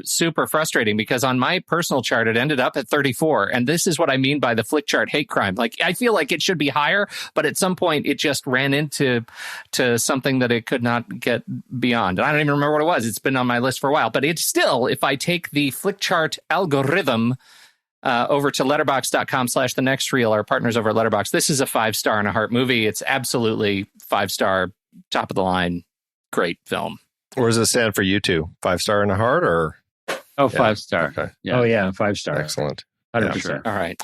super frustrating because on my personal chart it ended up at 34, and this is what I mean by the flick chart hate crime. Like, I feel like it should be higher, but at some point it just ran into something that it could not get beyond. And I don't even remember what it was. It's been on my list for a while, but it's still, if I take the flick chart algorithm over to letterboxd.com/thenextreel, our partners over at Letterboxd, this is a 5-star and a heart movie. It's absolutely 5-star, top of the line, great film. Where does it stand for you two? 5-star and a heart, or? Oh, 5-star. Okay. Yeah. Oh, yeah, 5-star. Excellent. 100%. Sure. All right.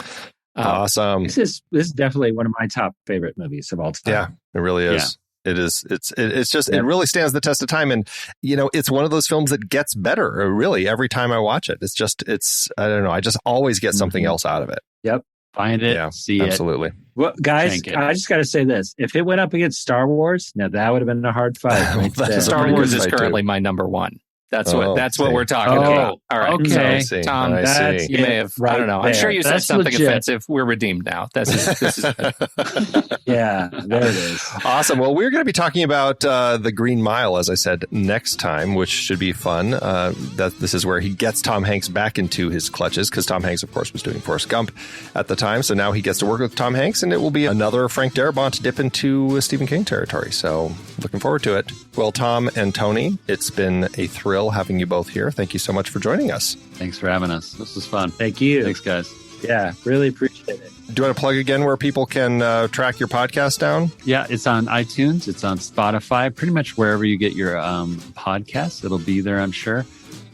Awesome. This is definitely one of my top favorite movies of all time. Yeah, it really is. Yeah. It is. It's just, it really stands the test of time. And, it's one of those films that gets better, really, every time I watch it. I don't know. I just always get something else out of it. Yep. Find it, see absolutely. it. Well, guys, I just got to say this. If it went up against Star Wars, now that would have been a hard fight. Star Wars is currently my number one. That's what we're talking about. All right. Okay. So, Tom, you may have, I don't know. I'm sure you said something offensive. We're redeemed now. This is yeah, there it is. Awesome. Well, we're going to be talking about The Green Mile, as I said, next time, which should be fun. This is where he gets Tom Hanks back into his clutches, because Tom Hanks, of course, was doing Forrest Gump at the time. So now he gets to work with Tom Hanks, and it will be another Frank Darabont dip into Stephen King territory. So looking forward to it. Well, Tom and Tony, it's been a thrill having you both here. Thank you so much for joining us. Thanks for having us. This was fun. Thank you. Thanks, guys. Yeah, really appreciate it. Do you want to plug again where people can track your podcast down? Yeah, it's on iTunes. It's on Spotify, pretty much wherever you get your podcasts. It'll be there, I'm sure.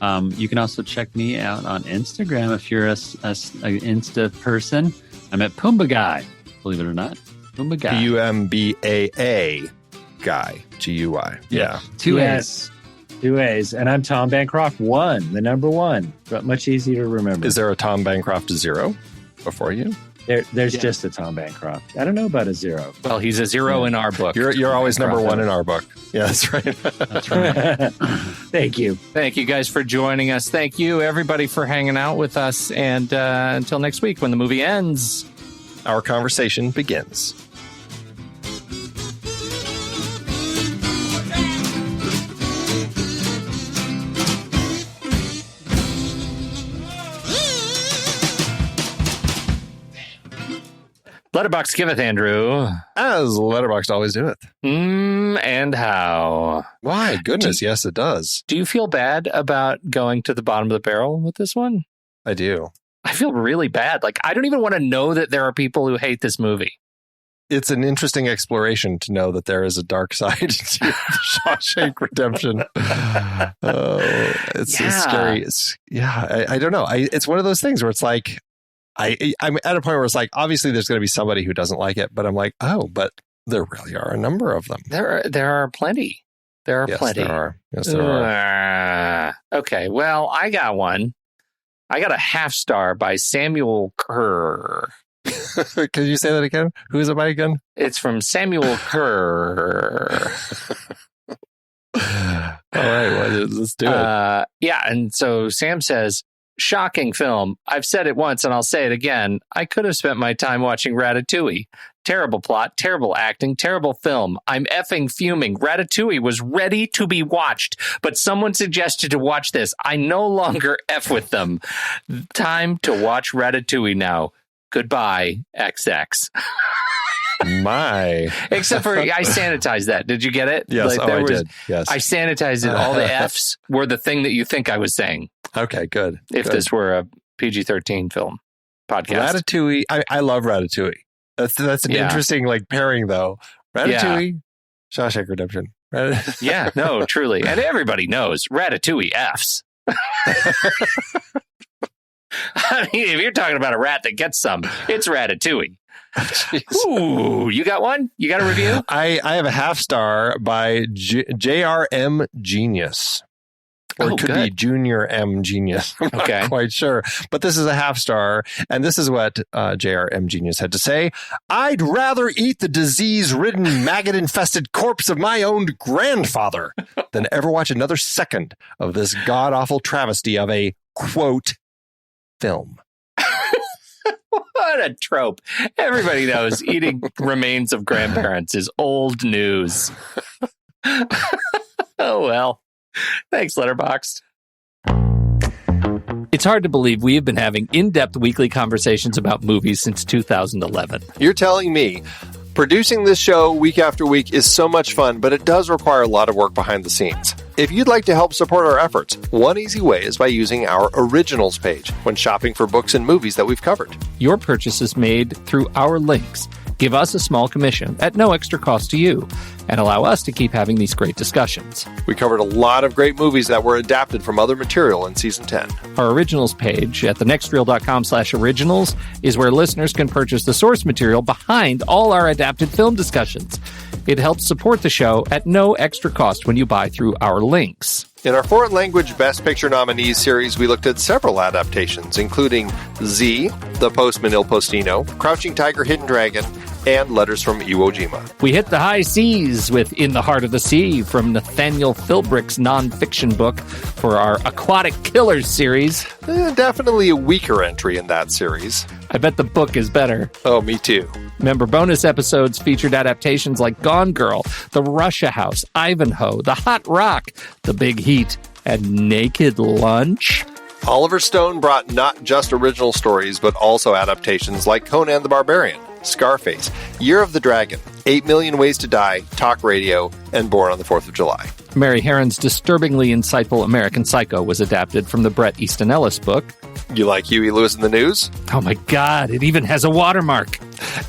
You can also check me out on Instagram if you're a Insta person. I'm at Pumbaa Guy, believe it or not. Pumbaa Guy. Pumbaa Guy. G-U-I. Yeah. Two A's. 2 A's. And I'm Tom Bancroft 1, the number 1, but much easier to remember. Is there a Tom Bancroft 0 before you? There's just a Tom Bancroft. I don't know about a 0. Well, he's a 0 in our book. You're always number 1 in our book. Yeah, that's right. That's right. Thank you. Thank you guys for joining us. Thank you, everybody, for hanging out with us. And until next week, when the movie ends, our conversation begins. Letterboxd giveth, Andrew. As Letterboxd always doeth. And how? Why? Goodness, yes, it does. Do you feel bad about going to the bottom of the barrel with this one? I do. I feel really bad. Like, I don't even want to know that there are people who hate this movie. It's an interesting exploration to know that there is a dark side to the Shawshank Redemption. It's scary. I don't know. It's one of those things where it's like, I'm at a point where it's like, obviously there's going to be somebody who doesn't like it, but I'm like, oh, but there really are a number of them. There are plenty. There are plenty. Yes, there are. Okay, well, I got one. I got a half star by Samuel Kerr. Could you say that again? Who is it by again? It's from Samuel Kerr. All right, well, let's do it. Yeah, and so Sam says, shocking film. I've said it once and I'll say it again. I could have spent my time watching Ratatouille. Terrible plot, terrible acting, terrible film. I'm effing fuming. Ratatouille was ready to be watched, but someone suggested to watch this. I no longer F with them. Time to watch Ratatouille now. Goodbye, XX. My. Except for I sanitized that. Did you get it? Yes, I did. Yes. I sanitized it. All the Fs were the thing that you think I was saying. Okay, good. If this were a PG-13 film podcast. Ratatouille. I love Ratatouille. That's an interesting pairing though. Ratatouille, Shawshank Redemption. Yeah, no, truly. And everybody knows Ratatouille Fs. I mean, if you're talking about a rat that gets some, it's Ratatouille. Ooh, you got one? You got a review? I have a half star by JRM Genius. Or it could be Junior M Genius. I'm not quite sure. But this is a half star. And this is what JRM Genius had to say. I'd rather eat the disease-ridden, maggot-infested corpse of my own grandfather than ever watch another second of this god-awful travesty of a, quote, film. What a trope. Everybody knows eating remains of grandparents is old news. Oh, well. Thanks, Letterboxd. It's hard to believe we have been having in-depth weekly conversations about movies since 2011. You're telling me producing this show week after week is so much fun, but it does require a lot of work behind the scenes. If you'd like to help support our efforts, one easy way is by using our Originals page when shopping for books and movies that we've covered. Your purchase is made through our links. Give us a small commission at no extra cost to you and allow us to keep having these great discussions. We covered a lot of great movies that were adapted from other material in Season 10. Our Originals page at thenextreel.com/originals is where listeners can purchase the source material behind all our adapted film discussions. It helps support the show at no extra cost when you buy through our links. In our foreign language Best Picture nominees series, we looked at several adaptations, including Z, The Postman Il Postino, Crouching Tiger, Hidden Dragon, and Letters from Iwo Jima. We hit the high seas with In the Heart of the Sea from Nathaniel Philbrick's nonfiction book for our Aquatic Killers series. Definitely a weaker entry in that series. I bet the book is better. Oh, me too. Member bonus episodes featured adaptations like Gone Girl, The Russia House, Ivanhoe, The Hot Rock, The Big Heat, and Naked Lunch. Oliver Stone brought not just original stories, but also adaptations like Conan the Barbarian, Scarface, Year of the Dragon, 8 Million Ways to Die, Talk Radio, and Born on the 4th of July. Mary Herron's disturbingly insightful American Psycho was adapted from the Bret Easton Ellis book. You like Huey Lewis in the News? Oh my God, it even has a watermark.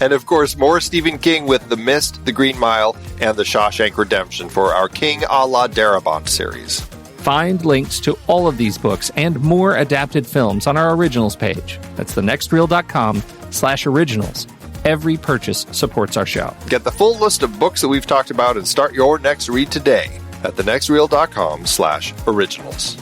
And of course, more Stephen King with The Mist, The Green Mile, and The Shawshank Redemption for our King a la Darabont series. Find links to all of these books and more adapted films on our originals page. That's thenextreel.com/originals. Every purchase supports our show. Get the full list of books that we've talked about and start your next read today at thenextreel.com/originals.